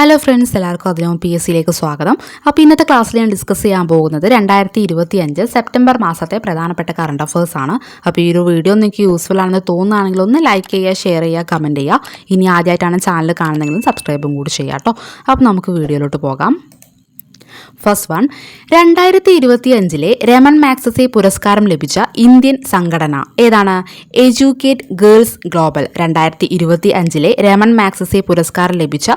Hello friends, എല്ലാവർക്കും അതിലും PSCയിലേക്ക് സ്വാഗതം. അപ്പോൾ ഇന്നത്തെ ക്ലാസ്സിൽ ഞാൻ ഡിസ്കസ് ചെയ്യാൻ പോകുന്നത് 2025 സെപ്റ്റംബർ മാസത്തെ പ്രധാനപ്പെട്ട കറണ്ട് അഫേഴ്സ് ആണ്. അപ്പോൾ ഈ ഒരു വീഡിയോ നിങ്ങൾക്ക് യൂസ്ഫുൾ ആണെന്ന് തോന്നുകയാണെങ്കിൽ ഒന്ന് ലൈക്ക് ചെയ്യുക, ഷെയർ ചെയ്യുക, കമൻറ്റ് ചെയ്യുക. ഇനി ആദ്യമായിട്ടാണ് ചാനൽ കാണുന്നതെങ്കിലും സബ്സ്ക്രൈബും കൂടി ചെയ്യുക കേട്ടോ. അപ്പോൾ നമുക്ക് വീഡിയോയിലോട്ട് പോകാം. ഫസ്റ്റ് വൺ, 2025 രമൺ മാഗ്സസെ പുരസ്കാരം ലഭിച്ച ഇന്ത്യൻ സംഘടന ഏതാണ്? Educate girls global. 2025 Ramon Magsaysay പുരസ്കാരം ലഭിച്ച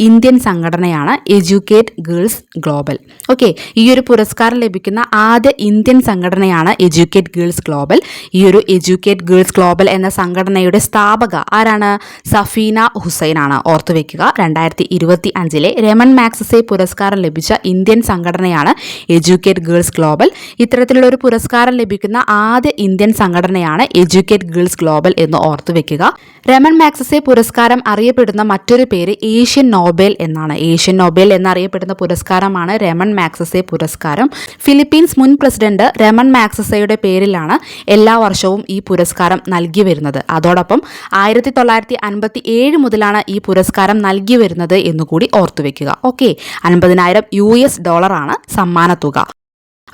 ഇന്ത്യൻ സംഘടനയാണ് എഡ്യൂക്കേറ്റ് ഗേൾസ് ഗ്ലോബൽ. ഓക്കെ, ഈ ഒരു പുരസ്കാരം ലഭിക്കുന്ന ആദ്യ ഇന്ത്യൻ സംഘടനയാണ് എഡ്യൂക്കേറ്റ് ഗേൾസ് ഗ്ലോബൽ. ഈ ഒരു എഡ്യൂക്കേറ്റ് ഗേൾസ് ഗ്ലോബൽ എന്ന സംഘടനയുടെ സ്ഥാപക ആരാണ്? സഫീന ഹുസൈൻ ആണ്. ഓർത്തുവെക്കുക, 2025 രമൺ മാഗ്സസെ പുരസ്കാരം ലഭിച്ച ഇന്ത്യൻ സംഘടനയാണ് എഡ്യൂക്കേറ്റ് ഗേൾസ് ഗ്ലോബൽ. ഇത്തരത്തിലുള്ള ഒരു പുരസ്കാരം ലഭിക്കുന്ന ആദ്യ ഇന്ത്യൻ സംഘടനയാണ് എഡ്യൂക്കേറ്റ് ഗേൾസ് ഗ്ലോബൽ എന്ന് ഓർത്തുവെക്കുക. രമൺ മാഗ്സസെ പുരസ്കാരം അറിയപ്പെടുന്ന മറ്റൊരു പേര് ഏഷ്യൻ നോബൽ എന്നാണ്. ഏഷ്യൻ നോബൽ എന്നറിയപ്പെടുന്ന പുരസ്കാരമാണ് രമൺ മാഗ്സസെ പുരസ്കാരം. ഫിലിപ്പീൻസ് മുൻ പ്രസിഡന്റ് രമൺ മാഗ്സസെയുടെ പേരിലാണ് എല്ലാ വർഷവും ഈ പുരസ്കാരം നൽകി വരുന്നത്. അതോടൊപ്പം 1957 മുതലാണ് ഈ പുരസ്കാരം നൽകി വരുന്നത് എന്നുകൂടി ഓർത്തുവെക്കുക. ഓക്കെ, $50,000 ആണ് സമ്മാനത്തുക.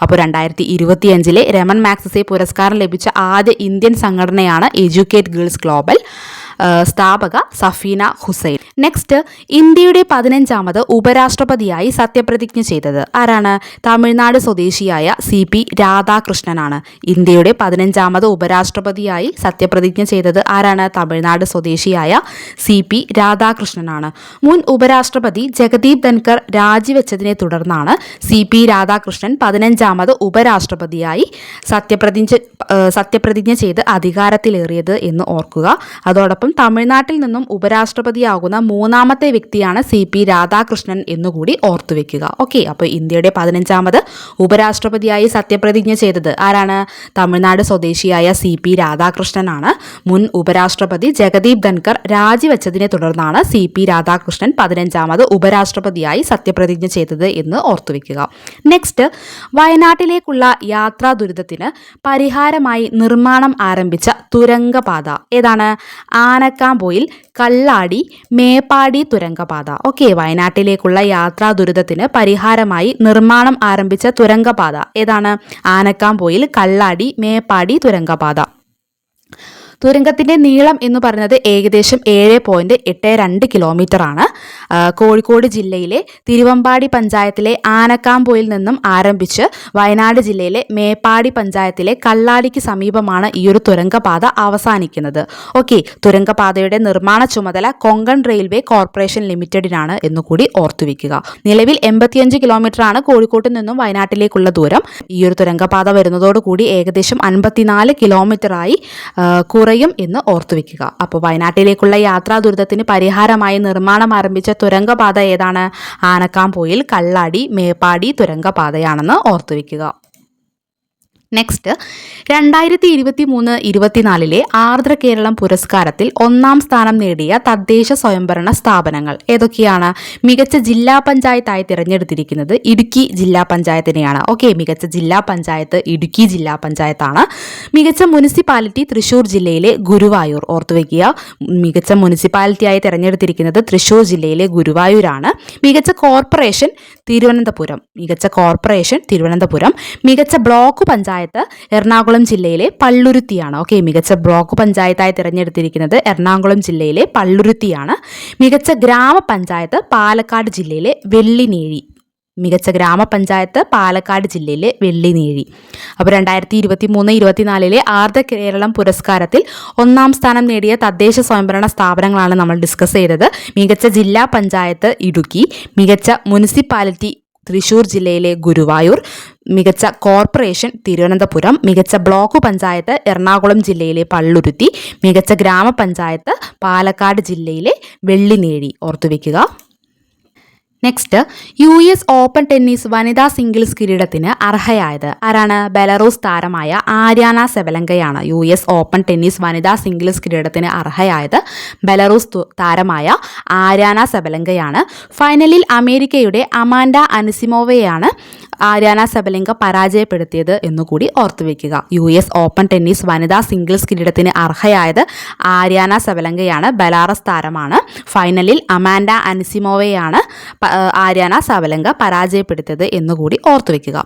അപ്പോൾ 2025 രമൺ മാഗ്സസെ പുരസ്കാരം ലഭിച്ച ആദ്യ ഇന്ത്യൻ സംഘടനയാണ് എഡ്യൂക്കേറ്റ് ഗേൾസ് ഗ്ലോബൽ. സ്ഥാപക സഫീന ഹുസൈൻ. നെക്സ്റ്റ്, ഇന്ത്യയുടെ 15ാമത് ഉപരാഷ്ട്രപതിയായി സത്യപ്രതിജ്ഞ ചെയ്തത് ആരാണ്? തമിഴ്നാട് സ്വദേശിയായ CP രാധാകൃഷ്ണനാണ്. ഇന്ത്യയുടെ 15ാമത് ഉപരാഷ്ട്രപതിയായി സത്യപ്രതിജ്ഞ ചെയ്തത് ആരാണ്? തമിഴ്നാട് സ്വദേശിയായ CP രാധാകൃഷ്ണനാണ്. മുൻ ഉപരാഷ്ട്രപതി ജഗദീപ് ധൻകർ രാജിവെച്ചതിനെ തുടർന്നാണ് CP രാധാകൃഷ്ണൻ 15ാമത് ഉപരാഷ്ട്രപതിയായി സത്യപ്രതിജ്ഞ ചെയ്ത് അധികാരത്തിലേറിയത് എന്ന് ഓർക്കുക. അതോടൊപ്പം തമിഴ്നാട്ടിൽ നിന്നും ഉപരാഷ്ട്രപതിയാകുന്ന 3ാമത്തെ വ്യക്തിയാണ് CP രാധാകൃഷ്ണൻ എന്നുകൂടി ഓർത്തുവെക്കുക. ഓക്കെ, അപ്പോൾ ഇന്ത്യയുടെ 15ാമത് ഉപരാഷ്ട്രപതിയായി സത്യപ്രതിജ്ഞ ചെയ്തത് ആരാണ്? തമിഴ്നാട് സ്വദേശിയായ CP രാധാകൃഷ്ണനാണ്. മുൻ ഉപരാഷ്ട്രപതി ജഗദീപ് ധൻകർ രാജിവെച്ചതിനെ തുടർന്നാണ് CP രാധാകൃഷ്ണൻ 15ാമത് ഉപരാഷ്ട്രപതിയായി സത്യപ്രതിജ്ഞ ചെയ്തത് എന്ന് ഓർത്തുവെക്കുക. നെക്സ്റ്റ്, വയനാട്ടിലേക്കുള്ള യാത്രാ ദുരിതത്തിന് പരിഹാരമായി നിർമ്മാണം ആരംഭിച്ച തുരങ്കപാത ഏതാണ്? ആനക്കാംപൊയിൽ കള്ളാടി മേപ്പാടി തുരങ്കപാത. ഓക്കെ, വയനാട്ടിലേക്കുള്ള യാത്രാ ദുരിതത്തിന് പരിഹാരമായി നിർമ്മാണം ആരംഭിച്ച തുരങ്കപാത ഏതാണ്? ആനക്കാംപൊയിൽ കള്ളാടി മേപ്പാടി തുരങ്കപാത. തുരങ്കത്തിൻ്റെ നീളം എന്ന് പറയുന്നത് ഏകദേശം 7.82 കിലോമീറ്റർ ആണ്. കോഴിക്കോട് ജില്ലയിലെ തിരുവമ്പാടി പഞ്ചായത്തിലെ ആനക്കാംപൊയിൽ നിന്നും ആരംഭിച്ച് വയനാട് ജില്ലയിലെ മേപ്പാടി പഞ്ചായത്തിലെ കള്ളാടിക്ക് സമീപമാണ് ഈ ഒരു തുരങ്കപാത അവസാനിക്കുന്നത്. ഓക്കെ, തുരങ്കപാതയുടെ നിർമ്മാണ ചുമതല കൊങ്കൺ റെയിൽവേ കോർപ്പറേഷൻ ലിമിറ്റഡിനാണ് എന്നുകൂടി ഓർത്തുവെക്കുക. നിലവിൽ 85 കിലോമീറ്റർ ആണ് കോഴിക്കോട്ട് നിന്നും വയനാട്ടിലേക്കുള്ള ദൂരം. ഈ ഒരു തുരങ്കപാത വരുന്നതോടുകൂടി ഏകദേശം 54 കിലോമീറ്ററായി കുറയും എന്ന് ഓർത്തുവെക്കുക. അപ്പോൾ വയനാട്ടിലേക്കുള്ള യാത്രാ ദുരിതത്തിന് പരിഹാരമായി നിർമ്മാണം ആരംഭിച്ച തുരങ്കപാത ഏതാണ്? ആനക്കാംപൊയിൽ കള്ളാടി മേപ്പാടി തുരങ്കപാതയാണെന്ന് ഓർത്തുവെക്കുക. നെക്സ്റ്റ്, 2023-24 ആർദ്ര കേരളം പുരസ്കാരത്തിൽ 1ാം സ്ഥാനം നേടിയ തദ്ദേശ സ്വയംഭരണ സ്ഥാപനങ്ങൾ ഏതൊക്കെയാണ്? മികച്ച ജില്ലാ പഞ്ചായത്തായി തിരഞ്ഞെടുത്തിരിക്കുന്നത് ഇടുക്കി ജില്ലാ പഞ്ചായത്തിനെയാണ്. ഓക്കെ, മികച്ച ജില്ലാ പഞ്ചായത്ത് ഇടുക്കി ജില്ലാ പഞ്ചായത്താണ്. മികച്ച മുനിസിപ്പാലിറ്റി തൃശ്ശൂർ ജില്ലയിലെ ഗുരുവായൂർ. ഓർത്തുവെക്കുക, മികച്ച മുനിസിപ്പാലിറ്റിയായി തിരഞ്ഞെടുത്തിരിക്കുന്നത് തൃശ്ശൂർ ജില്ലയിലെ ഗുരുവായൂരാണ്. മികച്ച കോർപ്പറേഷൻ തിരുവനന്തപുരം. മികച്ച ബ്ലോക്ക് പഞ്ചായത്ത് എറണാകുളം ജില്ലയിലെ പള്ളുരുത്തിയാണ്. ഓക്കെ, മികച്ച ബ്ലോക്ക് പഞ്ചായത്തായി തിരഞ്ഞെടുത്തിരിക്കുന്നത് എറണാകുളം ജില്ലയിലെ പള്ളുരുത്തിയാണ്. മികച്ച ഗ്രാമപഞ്ചായത്ത് പാലക്കാട് ജില്ലയിലെ വെള്ളിനേഴി. അപ്പോൾ 2023-24 ആർദ്ര കേരളം പുരസ്കാരത്തിൽ 1ാം സ്ഥാനം നേടിയ തദ്ദേശ സ്വയംഭരണ സ്ഥാപനങ്ങളാണ് നമ്മൾ ഡിസ്കസ് ചെയ്തത്. മികച്ച ജില്ലാ പഞ്ചായത്ത് ഇടുക്കി, മികച്ച മുനിസിപ്പാലിറ്റി തൃശ്ശൂർ ജില്ലയിലെ ഗുരുവായൂർ, മികച്ച കോർപ്പറേഷൻ തിരുവനന്തപുരം, മികച്ച ബ്ലോക്ക് പഞ്ചായത്ത് എറണാകുളം ജില്ലയിലെ പള്ളുരുത്തി, മികച്ച ഗ്രാമപഞ്ചായത്ത് പാലക്കാട് ജില്ലയിലെ വെള്ളിനേഴി. ഓർത്തുവെക്കുക. നെക്സ്റ്റ്, US ഓപ്പൺ ടെന്നീസ് വനിതാ സിംഗിൾസ് കിരീടത്തിന് അർഹയായത് ആരാണ്? ബെലറൂസ് താരമായ ആര്യാന സെബലങ്കയാണ്. US ഓപ്പൺ ടെന്നീസ് വനിതാ സിംഗിൾസ് കിരീടത്തിന് അർഹയായത് ബെലറൂസ് താരമായ ആര്യാന സെബലങ്കയാണ്. ഫൈനലിൽ അമേരിക്കയുടെ അമാൻഡ അനിസിമോവയാണ് ആര്യാന സബലങ്ക പരാജയപ്പെടുത്തിയത് എന്നുകൂടി ഓർത്തുവെക്കുക. US ഓപ്പൺ ടെന്നീസ് വനിതാ സിംഗിൾസ് കിരീടത്തിന് അർഹയായത് ആര്യാന സബലങ്കയാണ്. ബെലാറസ് താരമാണ്. ഫൈനലിൽ അമാൻഡ അനിസിമോവയാണ് ആര്യാന സബലങ്ക പരാജയപ്പെടുത്തിയത് എന്നുകൂടി ഓർത്തുവെക്കുക.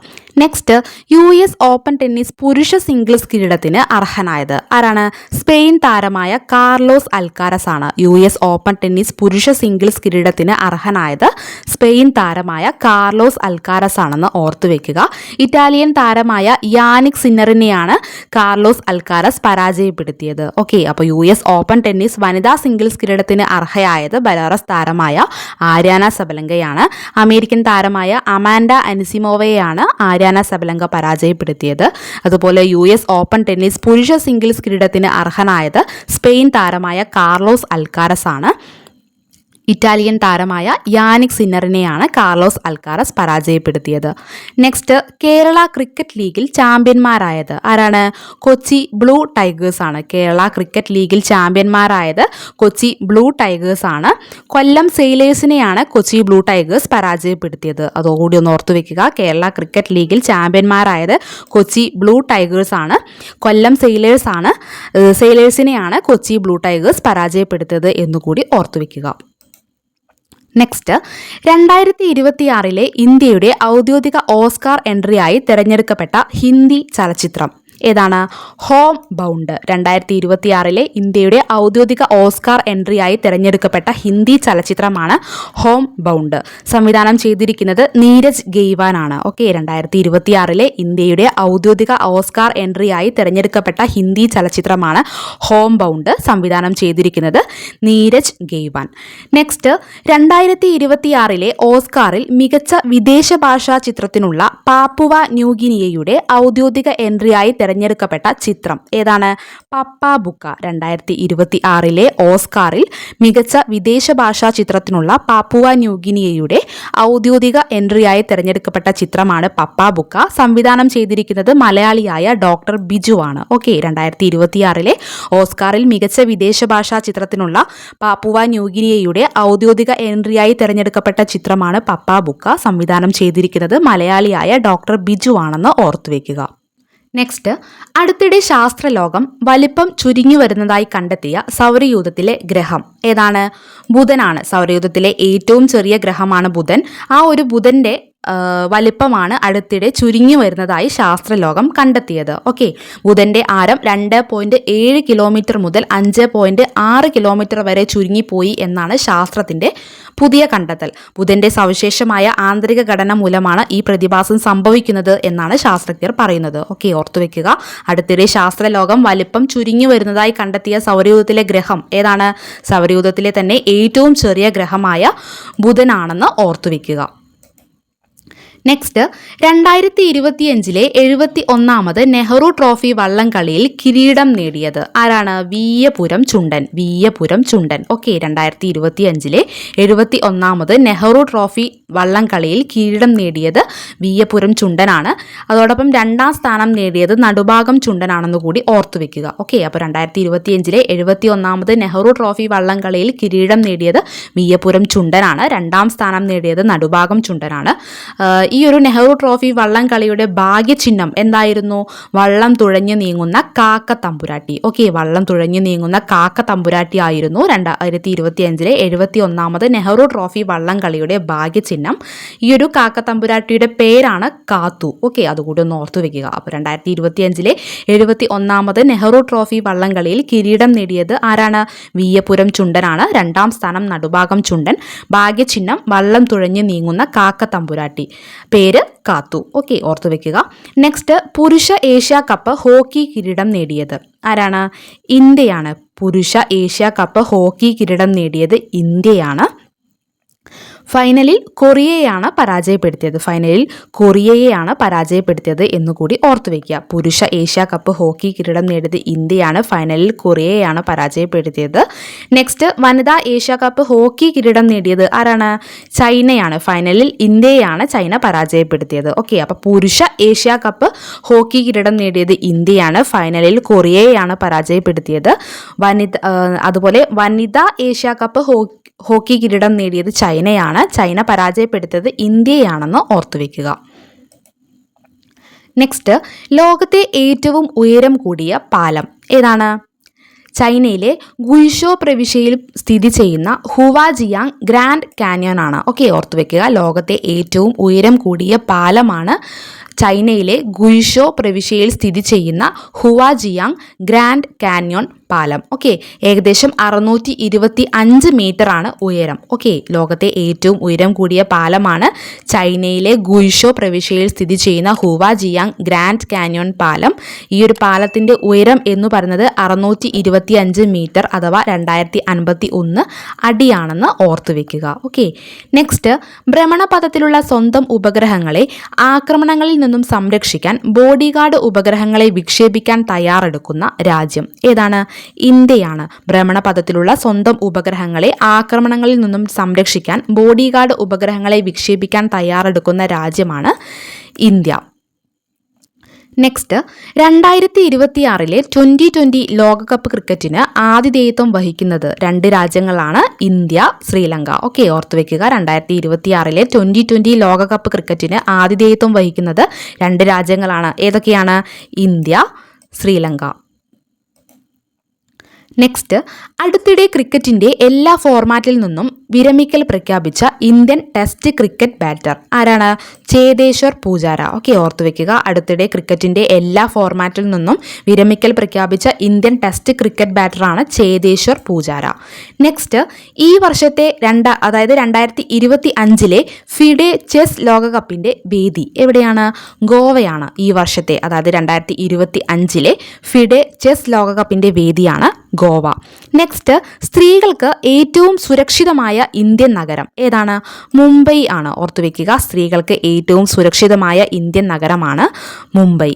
നെക്സ്റ്റ്, US ഓപ്പൺ ടെന്നീസ് പുരുഷ സിംഗിൾസ് കിരീടത്തിന് അർഹനായത് ആരാണ്? സ്പെയിൻ താരമായ കാർലോസ് അൽക്കാരസ് ആണ്. US ഓപ്പൺ ടെന്നീസ് പുരുഷ സിംഗിൾസ് കിരീടത്തിന് അർഹനായത് സ്പെയിൻ താരമായ കാർലോസ് അൽക്കാരസ് ആണെന്ന് ഓർത്തുവെക്കുക. ഇറ്റാലിയൻ താരമായ യാനിക് സിന്നറിനെയാണ് കാർലോസ് അൽക്കാരസ് പരാജയപ്പെടുത്തിയത്. ഓക്കെ, അപ്പോൾ US ഓപ്പൺ ടെന്നീസ് വനിതാ സിംഗിൾസ് കിരീടത്തിന് അർഹയായത് ബെലാറസ് താരമായ ആര്യാന സബലങ്കയാണ്. അമേരിക്കൻ താരമായ അമാൻഡ അനിസിമോവയെയാണ് ആര്യാന സബലങ്ക പരാജയപ്പെടുത്തിയത്. അതുപോലെ US ഓപ്പൺ ടെന്നീസ് പുരുഷ സിംഗിൾസ് കിരീടത്തിന് അർഹനായത് സ്പെയിൻ താരമായ കാർലോസ് അൽക്കാരസ് ആണ്. ഇറ്റാലിയൻ താരമായ യാനിക് സിന്നറിനെയാണ് കാർലോസ് അൽക്കാരസ് പരാജയപ്പെടുത്തിയത്. നെക്സ്റ്റ്, കേരള ക്രിക്കറ്റ് ലീഗിൽ ചാമ്പ്യന്മാരായത് ആരാണ്? കൊച്ചി ബ്ലൂ ടൈഗേഴ്സ് ആണ്. കേരള ക്രിക്കറ്റ് ലീഗിൽ ചാമ്പ്യന്മാരായത് കൊച്ചി ബ്ലൂ ടൈഗേഴ്സ് ആണ്. കൊല്ലം സെയിലേഴ്സിനെയാണ് കൊച്ചി ബ്ലൂ ടൈഗേഴ്സ് പരാജയപ്പെടുത്തിയത്. അതോടുകൂടി ഒന്ന് ഓർത്തു വെക്കുക. കേരള ക്രിക്കറ്റ് ലീഗിൽ ചാമ്പ്യന്മാരായത് കൊച്ചി ബ്ലൂ ടൈഗേഴ്സ് ആണ്. കൊല്ലം സെയിലേഴ്സിനെയാണ് കൊച്ചി ബ്ലൂ ടൈഗേഴ്സ് പരാജയപ്പെടുത്തിയത് എന്നുകൂടി ഓർത്തു വെക്കുക. നെക്സ്റ്റ്, 2026 ഇന്ത്യയുടെ ഔദ്യോഗിക ഓസ്കാർ എൻട്രിയായി തിരഞ്ഞെടുക്കപ്പെട്ട ഹിന്ദി ചലച്ചിത്രം ഏതാണ്? Home bound. 2026 ഇന്ത്യയുടെ ഔദ്യോഗിക ഓസ്കാർ എൻട്രിയായി തിരഞ്ഞെടുക്കപ്പെട്ട ഹിന്ദി ചലച്ചിത്രമാണ് ഹോം ബൗണ്ട്. സംവിധാനം ചെയ്തിരിക്കുന്നത് നീരജ് ഗെയ്വാൻ ആണ്. ഓക്കെ, 2026 ഇന്ത്യയുടെ ഔദ്യോഗിക ഓസ്കാർ എൻട്രിയായി തിരഞ്ഞെടുക്കപ്പെട്ട ഹിന്ദി ചലച്ചിത്രമാണ് ഹോം ബൗണ്ട്. സംവിധാനം ചെയ്തിരിക്കുന്നത് നീരജ് ഗെയ്വാൻ. നെക്സ്റ്റ്, 2026 ഓസ്കാറിൽ മികച്ച വിദേശ ഭാഷാ ചിത്രത്തിനുള്ള പാപ്പുവ ന്യൂഗിനിയയുടെ ഔദ്യോഗിക എൻട്രിയായി തിരഞ്ഞെടുക്കപ്പെട്ട ചിത്രം ഏതാണ്? പപ്പ ബുക്ക. 2026 ഓസ്കാറിൽ മികച്ച വിദേശ ഭാഷാ ചിത്രത്തിനുള്ള പാപ്പുവ ന്യൂഗിനിയയുടെ ഔദ്യോഗിക എൻട്രിയായി തിരഞ്ഞെടുക്കപ്പെട്ട ചിത്രമാണ് പപ്പ ബുക്ക. സംവിധാനം ചെയ്തിരിക്കുന്നത് മലയാളിയായ ഡോക്ടർ ബിജു ആണ്. ഓക്കെ, 2026 ഓസ്കാറിൽ മികച്ച വിദേശ ഭാഷാ ചിത്രത്തിനുള്ള പാപ്പുവ ന്യൂഗിനിയയുടെ ഔദ്യോഗിക എൻട്രിയായി തിരഞ്ഞെടുക്കപ്പെട്ട ചിത്രമാണ് പപ്പ ബുക്ക. സംവിധാനം ചെയ്തിരിക്കുന്നത് മലയാളിയായ ഡോക്ടർ ബിജു ആണെന്ന് ഓർത്തുവെക്കുക. നെക്സ്റ്റ്, അടുത്തിടെ ശാസ്ത്രലോകം വലിപ്പം ചുരുങ്ങി വരുന്നതായി കണ്ടെത്തിയ സൗരയൂഥത്തിലെ ഗ്രഹം ഏതാണ്? ബുധനാണ്. സൗരയൂഥത്തിലെ ഏറ്റവും ചെറിയ ഗ്രഹമാണ് ബുധൻ. ആ ഒരു ബുധൻ്റെ വലിപ്പമാണ് അടുത്തിടെ ചുരുങ്ങി വരുന്നതായി ശാസ്ത്രലോകം കണ്ടെത്തിയത്. ഓക്കെ, ബുധൻ്റെ ആരം 2.7 കിലോമീറ്റർ മുതൽ 5.6 കിലോമീറ്റർ വരെ ചുരുങ്ങിപ്പോയി എന്നാണ് ശാസ്ത്രത്തിൻ്റെ പുതിയ കണ്ടെത്തൽ. ബുധൻ്റെ സവിശേഷമായ ആന്തരിക ഘടന മൂലമാണ് ഈ പ്രതിഭാസം സംഭവിക്കുന്നത് എന്നാണ് ശാസ്ത്രജ്ഞർ പറയുന്നത്. ഓക്കെ, ഓർത്തുവെക്കുക. അടുത്തിടെ ശാസ്ത്രലോകം വലിപ്പം ചുരുങ്ങി വരുന്നതായി കണ്ടെത്തിയ സൗരയൂഥത്തിലെ ഗ്രഹം ഏതാണ്? സൗരയൂഥത്തിലെ തന്നെ ഏറ്റവും ചെറിയ ഗ്രഹമായ ബുധനാണെന്ന് ഓർത്തുവെക്കുക. നെക്സ്റ്റ്, 2025 71ാമത് നെഹ്റു ട്രോഫി വള്ളംകളിയിൽ കിരീടം നേടിയത് ആരാണ്? വിയ്യപുരം ചുണ്ടൻ. ഓക്കെ, 2025 71ാമത് നെഹ്റു ട്രോഫി വള്ളംകളിയിൽ കിരീടം നേടിയത് വിയ്യപുരം ചുണ്ടനാണ്. അതോടൊപ്പം 2ാം സ്ഥാനം നേടിയത് നടുഭാഗം ചുണ്ടനാണെന്ന് കൂടി ഓർത്തുവെക്കുക. ഓക്കെ, അപ്പോൾ 2025 71ാമത് നെഹ്റു ട്രോഫി വള്ളംകളിയിൽ കിരീടം നേടിയത് വിയ്യപുരം ചുണ്ടനാണ്. 2ാം സ്ഥാനം നേടിയത് നടുഭാഗം ചുണ്ടനാണ്. ഈ ഒരു നെഹ്റു ട്രോഫി വള്ളംകളിയുടെ ഭാഗ്യചിഹ്നം എന്തായിരുന്നു? വള്ളം തുഴഞ്ഞു നീങ്ങുന്ന കാക്ക തമ്പുരാട്ടി. ഓക്കെ, വള്ളം തുഴഞ്ഞു നീങ്ങുന്ന കാക്ക തമ്പുരാട്ടി ആയിരുന്നു 2025 71ാമത് നെഹ്റു ട്രോഫി വള്ളംകളിയുടെ ഭാഗ്യചിഹ്നം. ഈ ഒരു കാക്ക തമ്പുരാട്ടിയുടെ പേരാണ് കാത്തു. ഓക്കെ, അതുകൂടി ഒന്ന് ഓർത്തു വെക്കുക. അപ്പോൾ 2025 71ാമത് നെഹ്റു ട്രോഫി വള്ളംകളിയിൽ കിരീടം നേടിയത് ആരാണ്? വിയ്യപുരം ചുണ്ടനാണ്. 2ാം സ്ഥാനം നടുഭാഗം ചുണ്ടൻ. ഭാഗ്യചിഹ്നം വള്ളം തുഴഞ്ഞു നീങ്ങുന്ന കാക്ക തമ്പുരാട്ടി. പേര് കാത്തു. ഓക്കെ, ഓർത്തു വെക്കുക. നെക്സ്റ്റ്, പുരുഷ ഏഷ്യ കപ്പ് ഹോക്കി കിരീടം നേടിയത് ആരാണ്? ഇന്ത്യയാണ്. പുരുഷ ഏഷ്യ കപ്പ് ഹോക്കി കിരീടം നേടിയത് ഇന്ത്യയാണ്. ഫൈനലിൽ കൊറിയയെയാണ് പരാജയപ്പെടുത്തിയത് എന്നുകൂടി ഓർത്തുവെക്കുക. പുരുഷ ഏഷ്യ കപ്പ് ഹോക്കി കിരീടം നേടിയത് ഇന്ത്യയാണ്. ഫൈനലിൽ കൊറിയയെയാണ് പരാജയപ്പെടുത്തിയത്. നെക്സ്റ്റ്, വനിതാ ഏഷ്യ കപ്പ് ഹോക്കി കിരീടം നേടിയത് ആരാണ്? ചൈനയാണ്. ഫൈനലിൽ ഇന്ത്യയാണ് ചൈന പരാജയപ്പെടുത്തിയത്. ഓക്കെ, അപ്പോൾ പുരുഷ ഏഷ്യ കപ്പ് ഹോക്കി കിരീടം നേടിയത് ഇന്ത്യയാണ്. ഫൈനലിൽ കൊറിയയെയാണ് പരാജയപ്പെടുത്തിയത്. അതുപോലെ വനിതാ ഏഷ്യ കപ്പ് ഹോക്കി കിരീടം നേടിയത് ചൈനയാണ്. ചൈന പരാജയപ്പെടുത്തിയത് ഇന്ത്യയാണെന്ന് ഓർത്തുവെക്കുക. നെക്സ്റ്റ്, ലോകത്തെ ഏറ്റവും ഉയരം കൂടിയ പാലം ഏതാണ്? ചൈനയിലെ ഗുയ്ഷോ പ്രവിശ്യയിൽ സ്ഥിതി ചെയ്യുന്ന ഹുവാജിയാങ് ഗ്രാൻഡ് കാന്യോൺ ആണ്. ഓക്കെ, ഓർത്തു വെക്കുക. ലോകത്തെ ഏറ്റവും ഉയരം കൂടിയ പാലമാണ് ചൈനയിലെ ഗുയ്ഷോ പ്രവിശ്യയിൽ സ്ഥിതി ചെയ്യുന്ന ഹുവാജിയാങ് ഗ്രാൻഡ് കാന്യോൺ പാലം. ഓക്കെ, ഏകദേശം 625 മീറ്റർ ആണ് ഉയരം. ഓക്കെ, ലോകത്തെ ഏറ്റവും ഉയരം കൂടിയ പാലമാണ് ചൈനയിലെ ഗുയ്ഷോ പ്രവിശ്യയിൽ സ്ഥിതി ചെയ്യുന്ന ഹുവാജിയാങ് ഗ്രാൻഡ് കാന്യോൺ പാലം. ഈ ഒരു പാലത്തിൻ്റെ ഉയരം എന്ന് പറയുന്നത് 625 മീറ്റർ അഥവാ 2051 അടിയാണെന്ന് ഓർത്തു വെക്കുക. ഓക്കെ, നെക്സ്റ്റ്, ഭ്രമണപഥത്തിലുള്ള സ്വന്തം ഉപഗ്രഹങ്ങളെ ആക്രമണങ്ങളിൽ നിന്നും സംരക്ഷിക്കാൻ ബോഡിഗാർഡ് ഉപഗ്രഹങ്ങളെ വിക്ഷേപിക്കാൻ തയ്യാറെടുക്കുന്ന രാജ്യം ഏതാണ്? ഇന്ത്യയാണ്. ഭ്രമണപഥത്തിലുള്ള സ്വന്തം ഉപഗ്രഹങ്ങളെ ആക്രമണങ്ങളിൽ നിന്നും സംരക്ഷിക്കാൻ ബോഡിഗാർഡ് ഉപഗ്രഹങ്ങളെ വിക്ഷേപിക്കാൻ തയ്യാറെടുക്കുന്ന രാജ്യമാണ് ഇന്ത്യ. നെക്സ്റ്റ്, 2026 2020 ലോകകപ്പ് ക്രിക്കറ്റിന് ആതിഥേയത്വം വഹിക്കുന്നത് 2 രാജ്യങ്ങളാണ്, ഇന്ത്യ, ശ്രീലങ്ക. ഓക്കെ, ഓർത്തു വെക്കുക. 2026 2020 ലോകകപ്പ് ക്രിക്കറ്റിന് ആതിഥേയത്വം വഹിക്കുന്നത് 2 രാജ്യങ്ങളാണ്. ഏതൊക്കെയാണ്? ഇന്ത്യ, ശ്രീലങ്ക. നെക്സ്റ്റ്, അടുത്തിടെ ക്രിക്കറ്റിന്റെ എല്ലാ ഫോർമാറ്റിൽ നിന്നും വിരമിക്കൽ പ്രഖ്യാപിച്ച ഇന്ത്യൻ ടെസ്റ്റ് ക്രിക്കറ്റ് ബാറ്റർ ആരാണ്? ചേതേശ്വർ പൂജാര. ഓക്കെ, ഓർത്തു വെക്കുക. അടുത്തിടെ ക്രിക്കറ്റിന്റെ എല്ലാ ഫോർമാറ്റിൽ നിന്നും വിരമിക്കൽ പ്രഖ്യാപിച്ച ഇന്ത്യൻ ടെസ്റ്റ് ക്രിക്കറ്റ് ബാറ്ററാണ് ചേതേശ്വർ പൂജാര. നെക്സ്റ്റ്, ഈ വർഷത്തെ 2025 ഫിഡെ ചെസ് ലോകകപ്പിന്റെ വേദി എവിടെയാണ്? ഗോവയാണ്. ഈ വർഷത്തെ 2025 ഫിഡെ ചെസ് ലോകകപ്പിന്റെ വേദിയാണ് ഗോവ. നെക്സ്റ്റ്, സ്ത്രീകൾക്ക് ഏറ്റവും സുരക്ഷിതമായ ഇന്ത്യൻ നഗരം ഏതാണ്? മുംബൈ ആണ്. ഓർത്തുവെക്കുക. സ്ത്രീകൾക്ക് ഏറ്റവും സുരക്ഷിതമായ ഇന്ത്യൻ നഗരമാണ് Mumbai.